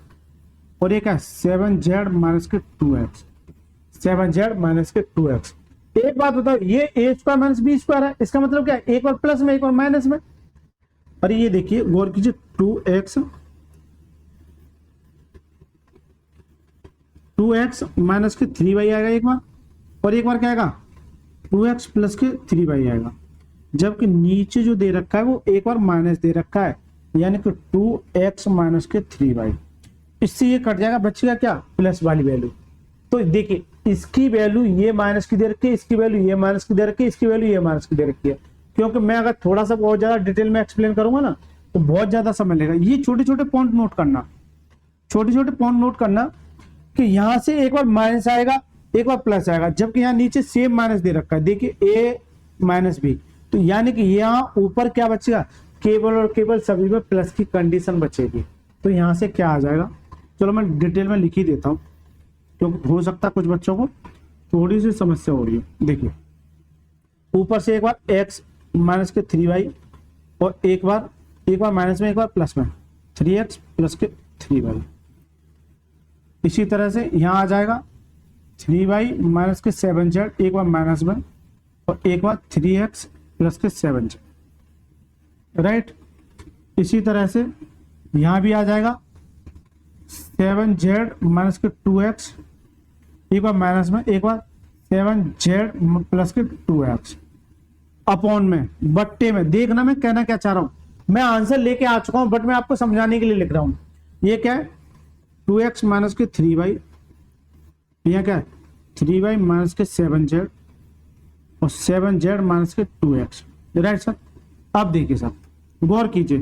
और ये क्या है 7z माइनस के 2x, 7z माइनस के 2x। एक बात बताओ ये ए स्क्वायर माइनस बी स्क्वायर है, इसका मतलब क्या है एक बार प्लस में एक बार माइनस में। और ये देखिए गौर कीजिए 2x माइनस के 3y आएगा एक बार, और एक बार क्या आएगा 2x प्लस के 3y आएगा, जबकि नीचे जो दे रखा है वो एक बार माइनस दे रखा है, यानी कि 2x माइनस के 3y। इससे ये कट जाएगा, बचेगा क्या प्लस वाली वैल्यू। तो देखिए इसकी वैल्यू ये माइनस की दे रखी है, इसकी वैल्यू ये माइनस की दे रखी है, इसकी वैल्यू ये माइनस की दे रखी है। क्योंकि मैं अगर थोड़ा सा बहुत ज्यादा डिटेल में एक्सप्लेन करूंगा ना तो बहुत ज्यादा समय लगेगा। ये छोटे छोटे पॉइंट नोट करना, छोटे छोटे पॉइंट नोट करना कि यहां से एक बार माइनस आएगा एक बार प्लस आएगा, जबकि यहाँ नीचे सेम माइनस दे रखा है। देखिए ए माइनस बी, तो यानी कि यहाँ ऊपर क्या बचेगा केवल और केवल सभी में प्लस की कंडीशन बचेगी। तो यहाँ से क्या आ जाएगा, चलो मैं डिटेल में लिख ही देता हूँ क्योंकि हो सकता है कुछ बच्चों को थोड़ी सी समस्या हो रही है। देखिए ऊपर से एक बार x माइनस के 3y, और एक बार माइनस में एक बार प्लस में 3x प्लस के 3y। इसी तरह से यहाँ आ जाएगा 3y माइनस के 7z, एक बार माइनस में और एक बार 3x प्लस के 7z, राइट। इसी तरह से यहाँ भी आ जाएगा 7z माइनस के 2x, एक बार माइनस में एक बार 7z प्लस के 2x अपॉन में बट्टे में। देखना मैं कहना क्या चाह रहा हूं, मैं आंसर लेके आ चुका हूं बट मैं आपको समझाने के लिए लिख रहा हूं। ये क्या है 2x माइनस के 3y, यह क्या है 3y माइनस के 7z और 7z माइनस के 2x, राइट सर। अब देखिए सर गौर कीजिए,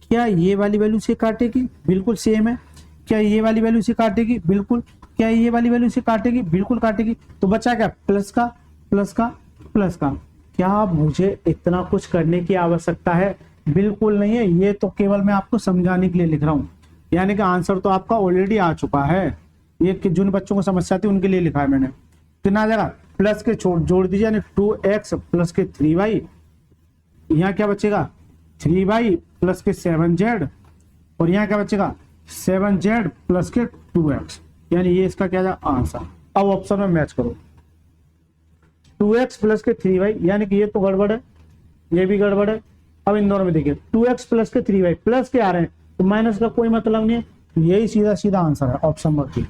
क्या ये वाली वैल्यू से काटेगी, बिल्कुल सेम है। क्या ये वाली वैल्यू से काटेगी, बिल्कुल। क्या ये वाली वैल्यू से काटेगी, बिल्कुल काटेगी। तो बचा क्या प्लस का प्लस का प्लस का। क्या मुझे इतना कुछ करने की आवश्यकता है, बिल्कुल नहीं है। ये तो केवल मैं आपको समझाने के लिए लिख रहा हूं, यानी कि आंसर तो आपका ऑलरेडी आ चुका है। ये जिन बच्चों को समस्या थी उनके लिए लिखा है मैंने। कितना आ जाएगा प्लस के जोड़ दीजिए, यानी 2x प्लस के 3y, यहाँ क्या बचेगा 3y प्लस के 7z, और यहाँ क्या बचेगा 7z प्लस के 2x, यानी ये इसका क्या जाएगा आंसर। अब ऑप्शन में मैच करो 2x प्लस के 3y, यानी कि ये तो गड़बड़ है, ये भी गड़बड़ है। अब इन दोनों में देखिए 2x प्लस के 3y, प्लस के आ रहे हैं तो माइनस का कोई मतलब नहीं है। यही सीधा सीधा आंसर है ऑप्शन नंबर 3।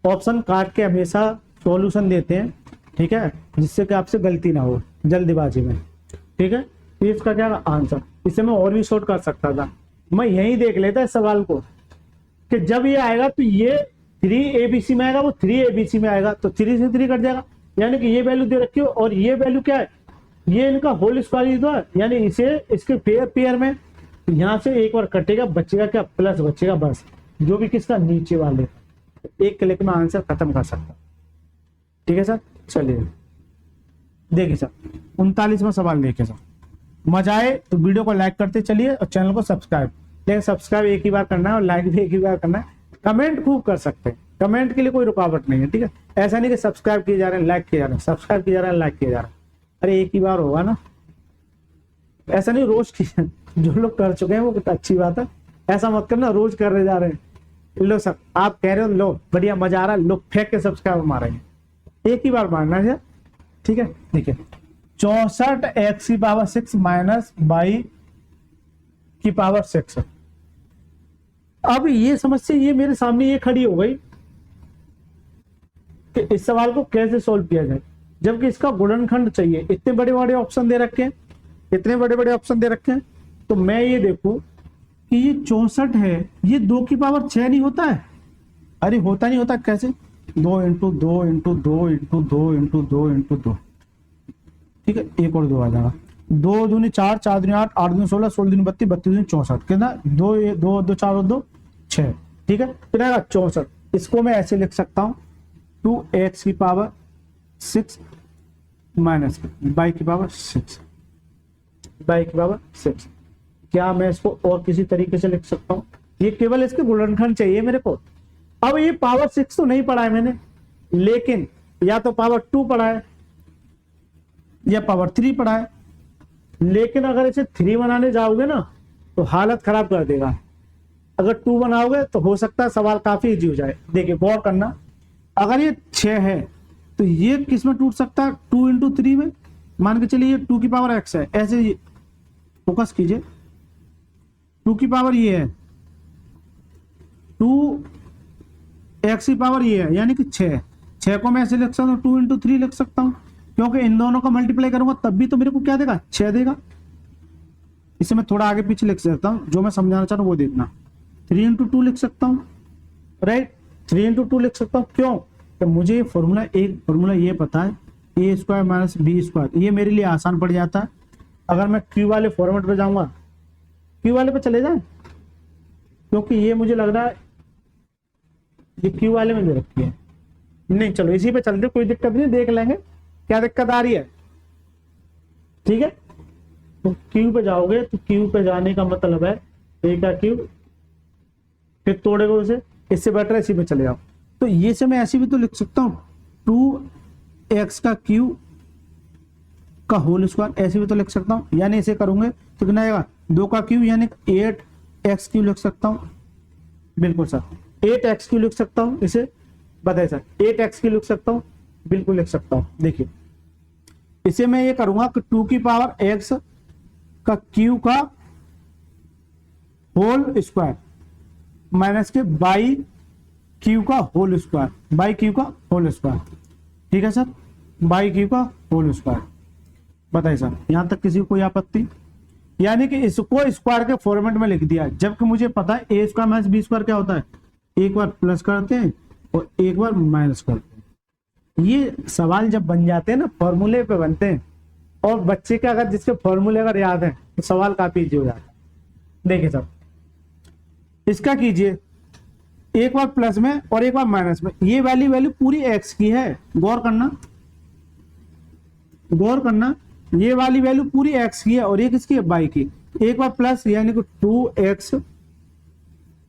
ऑप्शन काट के हमेशा सॉल्यूशन देते हैं, ठीक है, जिससे कि आपसे गलती ना हो जल्दीबाजी में, ठीक है। तो इसका क्या आंसर, इसे मैं और भी शॉर्ट कर सकता था, मैं यही देख लेता इस सवाल को कि जब ये आएगा तो ये 3abc में आएगा, वो 3abc में आएगा, तो 3 से 3 कट जाएगा, यानी कि ये वैल्यू दे रखी हो और ये वैल्यू क्या है, ये इनका होल स्क्वायर तो है, यानी इसे इसके पेयर में यहां से एक बार कटेगा, बचेगा क्या प्लस बचेगा, बस जो भी किसका नीचे वाले। एक क्लिक में आंसर खत्म कर सकता, ठीक है सर। चलिए देखिए सर 39वां सवाल देखिए सर। मजा आए तो वीडियो को लाइक करते चलिए और चैनल को सब्सक्राइब, लेकिन सब्सक्राइब एक ही बार करना है और लाइक भी एक ही बार करना है। कमेंट खूब कर सकते हैं, कमेंट के लिए कोई रुकावट नहीं है, ठीक है। ऐसा नहीं कि सब्सक्राइब किए जा रहे हैं लाइक किए जा रहे हैं, सब्सक्राइब किए जा रहे हैं लाइक किए जा रहे हैं, अरे एक ही बार होगा ना, ऐसा नहीं रोज की जो लोग कर चुके हैं वो अच्छी बात है, ऐसा मत करना रोज कर रहे जा रहे हैं। लो सर आप कह रहे हो लो बढ़िया मजा आ रहा है, लोग फेंक के सब्सक्राइबर मारेंगे, एक ही बार मारना है, ठीक है। देखिए 64 एक्स की पावर 6 माइनस बाई की पावर 6। अब ये समस्या ये मेरे सामने ये खड़ी हो गई कि इस सवाल को कैसे सॉल्व किया जाए, जबकि इसका गुणनखंड चाहिए। इतने बड़े बड़े ऑप्शन दे रखे हैं, इतने बड़े बड़े ऑप्शन दे रखे हैं, तो मैं ये देखूं कि ये 64 है, ये 2 की पावर 6 नहीं होता है? अरे होता नहीं होता, कैसे? 2 into 2 into 2 into 2 into 2 into 2, ठीक है, एक और 2 आ जाएगा। 2 दूनी 4, 4 दूनी 8, 8 दूनी 16, 16 दूनी 32, 32 दूनी 64, कितना? 2 2 2 4 2 6, ठीक है, फिर आएगा 64। इसको मैं ऐसे लिख सकता हूं 2x की पावर 6 माइनस बाई की पावर 6, बाई की पावर 6। क्या मैं इसको और किसी तरीके से लिख सकता हूं? ये केवल इसके गुणनखंड चाहिए मेरे को। अब ये पावर 6 तो नहीं पढ़ा है मैंने, लेकिन या तो पावर 2 पढ़ा है या पावर 3 पढ़ा है, लेकिन अगर इसे 3 बनाने जाओगे ना तो हालत खराब कर देगा। अगर 2 बनाओगे तो हो सकता है सवाल काफी इजी हो जाए। देखिए गौर करना, अगर ये 6 है तो ये किस में टूट सकता है? 2 इंटू 3 में। मान के चलिए ये 2 की पावर x है, ऐसे फोकस कीजिए, 2 की पावर ये है, 2x की पावर ये है, यानी कि 6 को मैं ऐसे लिख सकता हूँ 2 इंटू 3 लिख सकता हूँ, क्योंकि इन दोनों का मल्टीप्लाई करूंगा तब भी तो मेरे को क्या देगा? 6 देगा। इसे मैं थोड़ा आगे पीछे लिख सकता हूँ, जो मैं समझाना चाह रहा हूँ वो देखना। 3 इंटू 2 लिख सकता हूँ, राइट, 3 इंटू 2 लिख सकता हूँ। क्यों? तो मुझे फॉर्मूला ये पता है, A square minus B square, ये मेरे लिए आसान पड़ जाता है। अगर मैं क्यू वाले फॉर्मेट पे जाऊंगा, क्यू वाले पे चले जाए, क्योंकि ये मुझे लग रहा है ये क्यू वाले में दे रखी है। नहीं चलो इसी पे चलते, कोई दिक्कत नहीं, देख लेंगे क्या दिक्कत आ रही है, ठीक है। तो क्यू पे जाओगे तो क्यू पे जाने का मतलब है ए का क्यू, फिर तोड़ेगा उसे, इससे बेटर इसी पे चले जाओ। तो ये से मैं ऐसी भी तो लिख सकता हूँ 2x का क्यू का होल स्क्वायर, ऐसे भी तो लिख सकता हूँ। यानी इसे करूंगे तो कितना आएगा? 2 का क्यू यानी 8x क्यू लिख सकता हूँ। बिल्कुल सर 8x क्यू लिख सकता हूँ, इसे बताइए सर 8x क्यू लिख सकता हूँ, बिल्कुल लिख सकता हूँ। देखिए इसे मैं ये करूंगा कि 2 की पावर x का क्यू का होल स्क्वायर माइनस के बाई क्यू का होल स्क्वायर, बाई क्यू का होल स्क्वायर, ठीक है सर, बाई क्यू का होल स्क्वायर। बताइए सर यहां तक किसी को कोई आपत्ति? यानी कि इसको स्क्वायर के फॉर्मेट में लिख दिया, जबकि मुझे पता है A square minus B square क्या होता है, एक बार प्लस करते हैं और एक बार माइनस करते हैं। ये सवाल जब बन जाते हैं ना फॉर्मूले पे बनते हैं, और बच्चे के अगर जिसके फॉर्मूले अगर याद है तो सवाल काफी इजी हो जाता है। देखिए सर इसका कीजिए, एक बार प्लस में और एक बार माइनस में, ये वाली वैल्यू पूरी एक्स की है, गौर करना, गौर करना, ये वाली वैल्यू पूरी एक्स की है और ये किसकी है? बाई की। एक बार प्लस यानी कि 2x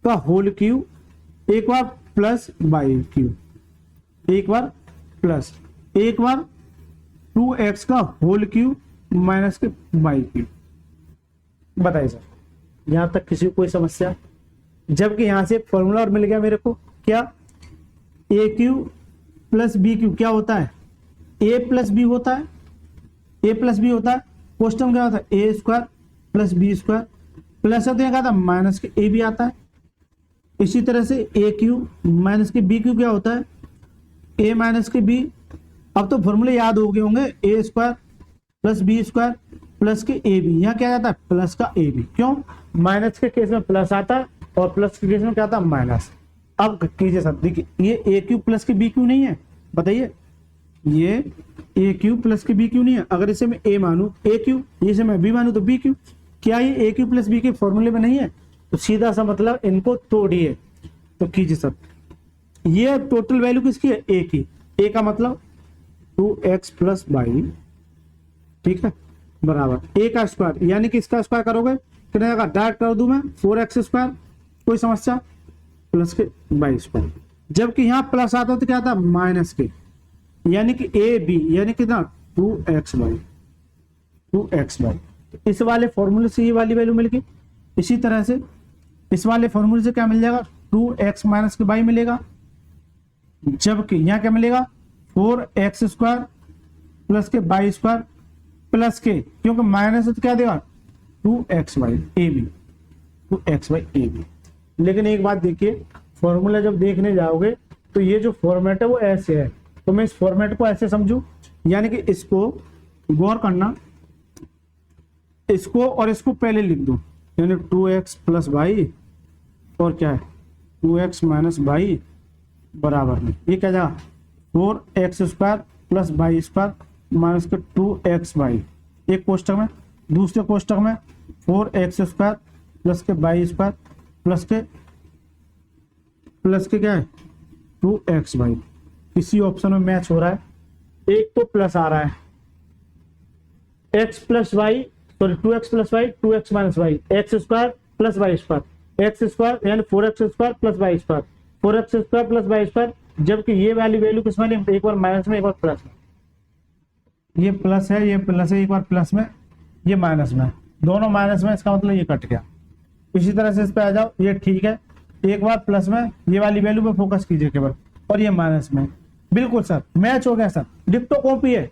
का होल क्यू, एक बार प्लस बाई क्यू, एक बार प्लस, एक बार 2x का होल क्यू माइनस के बाई क्यू। बताइए सर यहां तक किसी को कोई समस्या? जबकि यहां से फॉर्मूला और मिल गया मेरे को, क्या? ए क्यू प्लस बी क्यू क्या होता है? ए प्लस बी होता है, ए प्लस बी होता है। क्वेश्चन क्या होता है? A square plus B square, plus होते हैं क्या था? माइनस के ए भी आता है। इसी तरह से ए क्यू माइनस के बी क्यू क्या होता है? ए माइनस के बी। अब तो फॉर्मूले याद हो गए होंगे, A square plus B square plus के ए बी, यहाँ क्या आता है? प्लस का ए बी। क्यों? माइनस के केस में प्लस आता है और प्लस के केस में क्या आता है? माइनस। अब कीजिए सर, देखिए ये ए क्यू प्लस के बी क्यू नहीं है, बताइए, ये ए क्यू प्लस के बी क्यू नहीं है। अगर इसे मैं ए मानू ए क्यू, इसे मैं बी मानू तो बी क्यू, क्या ये ए क्यू प्लस बी के फॉर्मूले में नहीं है? तो सीधा सा मतलब इनको तोड़िए। तो कीजिए सर, ये टोटल वैल्यू किसकी है? ए की। ए का मतलब 2x प्लस बाई, ठीक है, बराबर ए का स्क्वायर, यानी कि इसका स्क्वायर करोगे कितना आएगा? डायरेक्ट कर दूं मैं 4x स्क्वायर, कोई समस्या? प्लस के बाई स्क्वायर। जबकि यहाँ प्लस आता तो क्या आता? माइनस के, यानी कि ए बी, यानी कितना? 2x by, 2xy। इस वाले फॉर्मूले से ये वाली वैल्यू मिल गई। इसी तरह से इस वाले फॉर्मूले से क्या मिल जाएगा, 2x माइनस के वाई मिलेगा, जबकि यहाँ क्या मिलेगा 4x स्क्वायर प्लस के वाई स्क्वायर प्लस के, क्योंकि माइनस है तो क्या देगा 2xy A B, 2xy A B. लेकिन एक बात देखिए, फॉर्मूला जब देखने जाओगे तो ये जो फॉर्मेट है वो ऐसे है, तो मैं इस फॉर्मेट को ऐसे समझू, यानी कि इसको गौर करना, इसको और इसको पहले लिख दो, यानी 2x प्लस वाई और क्या है 2x माइनस वाई बराबर में ये क्या जाएगा 4x square plus y square minus के 2xy, एक कोष्टक में, दूसरे कोष्टक में 4x स्क्वायर प्लस के वाई स्क्वायर प्लस के क्या है 2xy। किसी ऑप्शन में मैच हो रहा है, एक तो प्लस आ रहा है x plus y, sorry 2x plus y, 2x minus y, x square plus y square, x square यानी 4x square plus y square, 4x square plus y square, जबकि ये वाली वैल्यू किस में, एक बार माइनस में एक बार प्लस में, ये प्लस है ये प्लस है, एक बार प्लस में ये माइनस में, दोनों माइनस में, इसका मतलब ये कट गया। इसी तरह से इस पे आ जाओ, ये ठीक है, एक बार प्लस में, ये वाली वैल्यू पे फोकस कीजिए केवल, और ये माइनस में, बिल्कुल सर मैच हो गया सर, डिक्टो कॉपी है,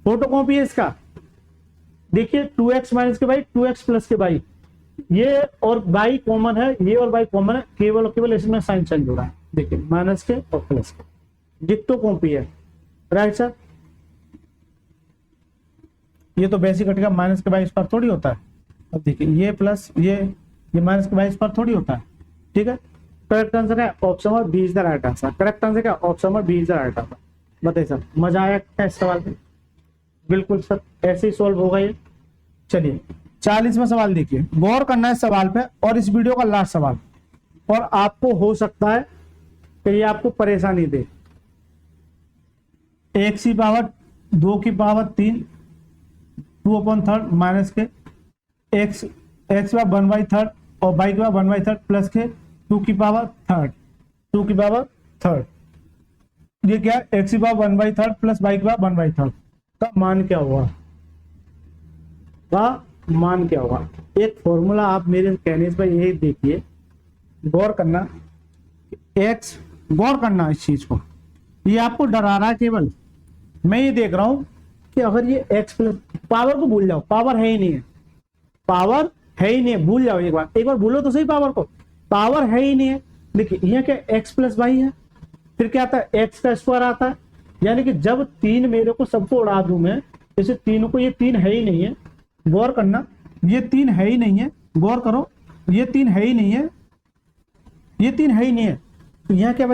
फोटो कॉपी है इसका। देखिए 2x माइनस के बाई 2x प्लस के बाई, ये और बाई कॉमन है, ये और बाई कॉमन है, केवल और केवल इसमें साइन चेंज हो रहा है, देखिए माइनस के और प्लस के, डिक्टो कॉपी है, राइट सर। ये तो बेसिक कट गया, माइनस के बाई स्क्वायर थोड़ी होता है। अब देखिए ये प्लस ये माइनस के बाई स्क्वायर थोड़ी होता है, ठीक है। करेक्ट आंसर है option number B is the right answer. Correct answer क्या, option number B is the right answer. बताइए सर, मजा आया क्या इस सवाल में? बिल्कुल सर, ऐसे ही सॉल्व होगा ये। चलिए 40वां सवाल देखिए, गौर करना है इस सवाल पे, और इस वीडियो का लास्ट सवाल, और आपको हो सकता है कि ये आपको परेशानी दे। 1 की पावर 2 की पावर 3 2/3 माइनस के x का 1/3 और y का 1/3 प्लस के 2 की पावर 3 ये क्या है, x की पावर 1/3 प्लस y की पावर 1/3 का मान क्या होगा, एक फॉर्मूला आप मेरे कहने पर यही देखिए, गौर करना इस चीज को, ये आपको डरा रहा है केवल। मैं ये देख रहा हूं कि अगर ये x प्लस, पावर को भूल जाओ, पावर है ही नहीं है, भूल जाओ, एक बार भूलो तो सही, पावर को, पावर है ही नहीं है। देखिए यहाँ क्या x प्लस वाई है, फिर क्या आता है x का स्क्वायर आता है, यानी कि जब 3 मेरे को सबको उड़ा दूं मैं, जैसे तीनों को, ये 3 है ही नहीं है, गौर करना, ये 3 है ही नहीं है, गौर करो, ये 3 है ही नहीं है, तो यहाँ क्या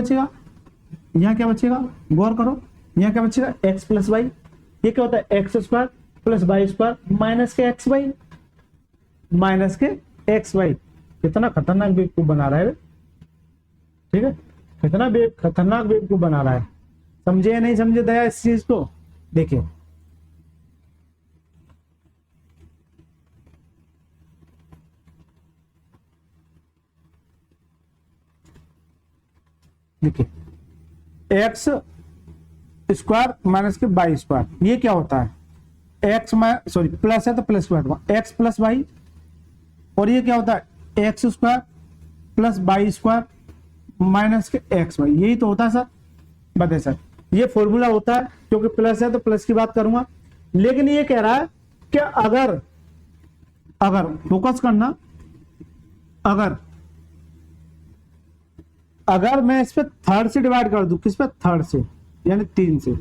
बचेगा, गौर करो, यहाँ क्या बचेगा x प्लस वाई, ये क्या होता है x square plus y square minus के एक्स वाई। कितना खतरनाक बेवकूफ बना रहा है, ठीक है, कितना खतरनाक बेवकूफ बना रहा है, समझे या नहीं समझे दया इस चीज को। देखिए एक्स स्क्वायर माइनस के वाई स्क्वायर, ये क्या होता है प्लस है तो plus square x plus y, और ये क्या होता है x square plus y square minus के एक्स वाई, यही तो होता है सर। बताइए सर, ये फॉर्मूला होता है, क्योंकि प्लस है तो प्लस की बात करूंगा, लेकिन ये कह रहा है कि अगर फोकस करना, अगर मैं इस पे थर्ड से डिवाइड कर दूं, किस पे, थर्ड से, यानी 3 से,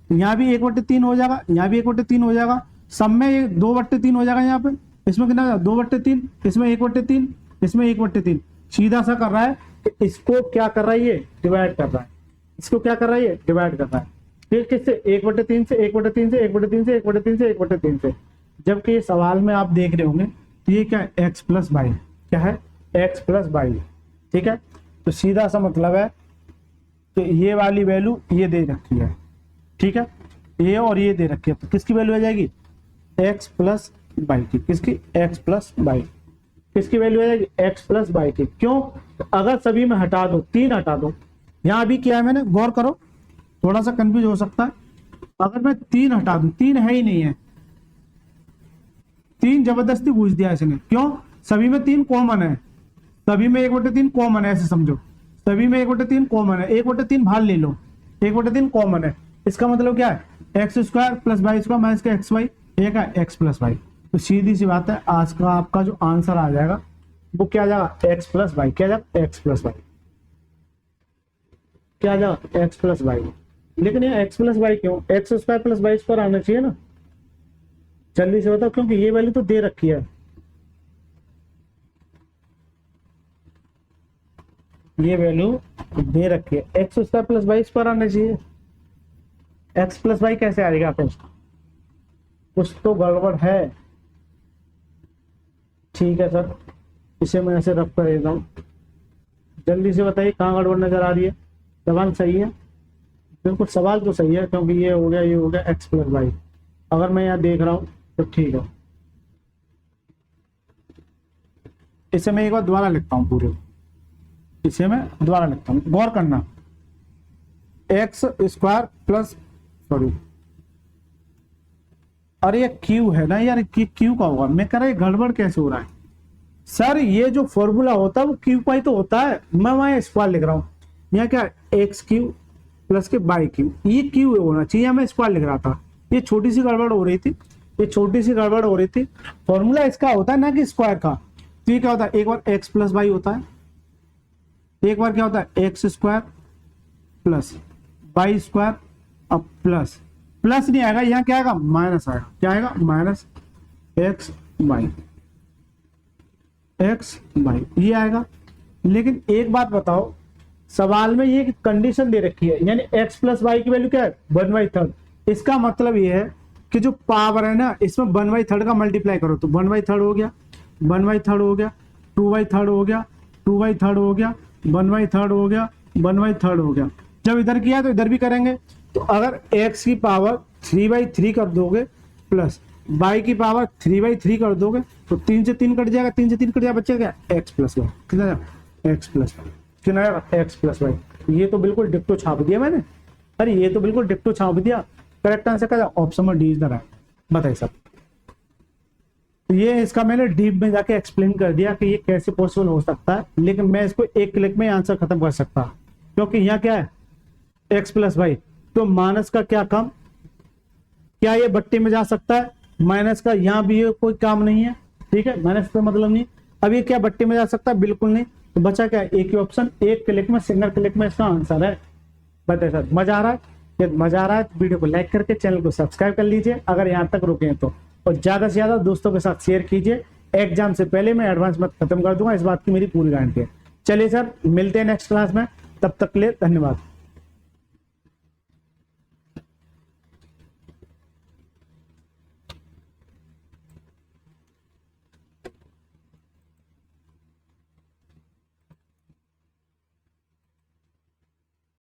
यहाँ भी 1/3 हो जाएगा, यहाँ भी 1/3 हो जाएगा, सब में ये 2/3 हो जाएगा, यहाँ पे इसमें कितना 2/3, इसमें 1/3, इसमें 1/3, सीधा सा कर रहा है कि इसको क्या कर रहा है, ये डिवाइड कर रहा है, इसको क्या कर रहा है, ये डिवाइड कर रहा है, फिर किससे 1/3 से 1/3 से 1/3 से 1/3 से 1/3 से, जबकि ये सवाल में आप देख रहे होंगे तो ये क्या है x प्लस वाई, क्या है x प्लस वाई, ठीक है। तो सीधा सा मतलब है कि ये वाली वैल्यू ये दे रखी है, ठीक है, ये और ये दे रखी है, तो किसकी वैल्यू आ जाएगी x प्लस वाई की, किसकी x प्लस वाई, किसकी वैल्यू आ जाएगी x प्लस वाई की। क्यों, अगर सभी में हटा दो, 3 हटा दो, यहां भी किया है मैंने, गौर करो, थोड़ा सा कंफ्यूज हो सकता है, अगर मैं 3 हटा दूं, 3 है ही नहीं है, 3 जबरदस्ती पूछ दिया इसने, क्यों? सभी में 3 कॉमन है, सभी में 1/3 कॉमन है, ऐसे समझो सभी में 1/3 कॉमन है, 1/3 बाहर ले लो, 1/3 कॉमन है। इसका मतलब क्या है? X square plus y square minus का एक्स वाई, एक है एक्स प्लस वाई। तो सीधी सी बात है, आज का आपका जो आंसर आ जाएगा वो क्या आ जाएगा? X plus y. क्या आ जाएगा? X plus y. क्या आ जाएगा? X plus y. लेकिन ये एक्स प्लस वाई क्यों? X square plus y square आना चाहिए ना, जल्दी से बताओ, क्योंकि ये वैल्यू तो दे रखी है, ये वैल्यू दे रखी है, x square plus y square आना चाहिए। एक्स प्लस वाई कैसे आएगा? फिर कुछ तो गड़बड़ है। ठीक है सर, इसे मैं ऐसे रख कर देता हूँ। जल्दी से बताइए कहाँ गड़बड़ नजर आ रही है? सवाल सही है, बिल्कुल सवाल तो सही है, क्योंकि ये हो गया एक्स प्लस वाई। अगर मैं यहाँ देख रहा हूँ तो ठीक है, इसे मैं एक बार दोबारा लिखता हूँ पूरे, इसे मैं दोबारा लिखता हूँ, गौर करना। एक्स स्क्वायर प्लस, सॉरी, अरे ये क्यू है ना यार, क्यू का होगा। मैं कह रहा गड़बड़ कैसे हो रहा है सर? ये जो फॉर्मूला होता है वो क्यू का ही तो होता है, मैं वहां स्क्वायर लिख रहा हूँ। यहाँ क्या एक्स क्यू प्लस के बाई क्यू, ये क्यू होना चाहिए, मैं स्क्वायर लिख रहा था। ये छोटी सी गड़बड़ हो रही थी, ये छोटी सी गड़बड़ हो रही थी। फॉर्मूला इसका होता है ना कि स्क्वायर का। तो ये क्या होता है? एक बार एक्स प्लस वाई होता है, एक बार क्या होता है? X square plus y square, अब प्लस प्लस नहीं आएगा, यहाँ क्या आएगा? माइनस आएगा। क्या आएगा? Minus x y, x y ये आएगा। लेकिन एक बात बताओ, सवाल में ये कंडीशन दे रखी है, यानी एक्स प्लस वाई की वैल्यू क्या है? 1/3। इसका मतलब ये है कि जो पावर है ना, इसमें 1/3 का मल्टीप्लाई करो तो 1/3 हो गया, 1/3 हो गया, 2/3 हो गया, 2/3 हो गया, 1/3 हो गया, 1/3 हो गया। जब इधर किया तो इधर भी करेंगे। तो अगर x की पावर 3/3 कर दोगे प्लस y की पावर 3/3 कर दोगे तो 3 से 3 कट जाएगा, 3 से 3 कट जाएगा, बचेगा x प्लस वाई। कितना जाएगा? x plus y. कितना जाएगा? x plus y. ये तो बिल्कुल डिक्टो छाप दिया मैंने, अरे ये तो बिल्कुल डिक्टो छाप दिया। करेक्ट आंसर क्या? ऑप्शन में डी इज द राइट। बताइए सब। तो ये इसका मैंने डीप में जाके एक्सप्लेन कर दिया कि ये कैसे पॉसिबल हो सकता है, लेकिन मैं इसको एक क्लिक में आंसर खत्म कर सकता, क्योंकि यहाँ क्या है? x plus y. तो माइनस का क्या काम? क्या ये बट्टे में जा सकता है? माइनस का यहाँ भी ये कोई काम नहीं है, ठीक है, माइनस का मतलब नहीं। अब ये क्या बट्टे में जा सकता है? बिल्कुल नहीं। तो बचा क्या? एक ही ऑप्शन, एक क्लिक में, सिंगल क्लिक में इसका आंसर है। बताइए सर, मजा आ रहा है? यदि मजा आ रहा है तो वीडियो को लाइक करके चैनल को सब्सक्राइब कर लीजिए अगर यहाँ तक रुके हैं तो, और ज्यादा से ज्यादा दोस्तों के साथ शेयर कीजिए। एग्जाम से पहले मैं एडवांस में खत्म कर दूंगा, इस बात की मेरी पूरी गारंटी है। चलिए सर, मिलते हैं नेक्स्ट क्लास में, तब तक के लिए धन्यवाद।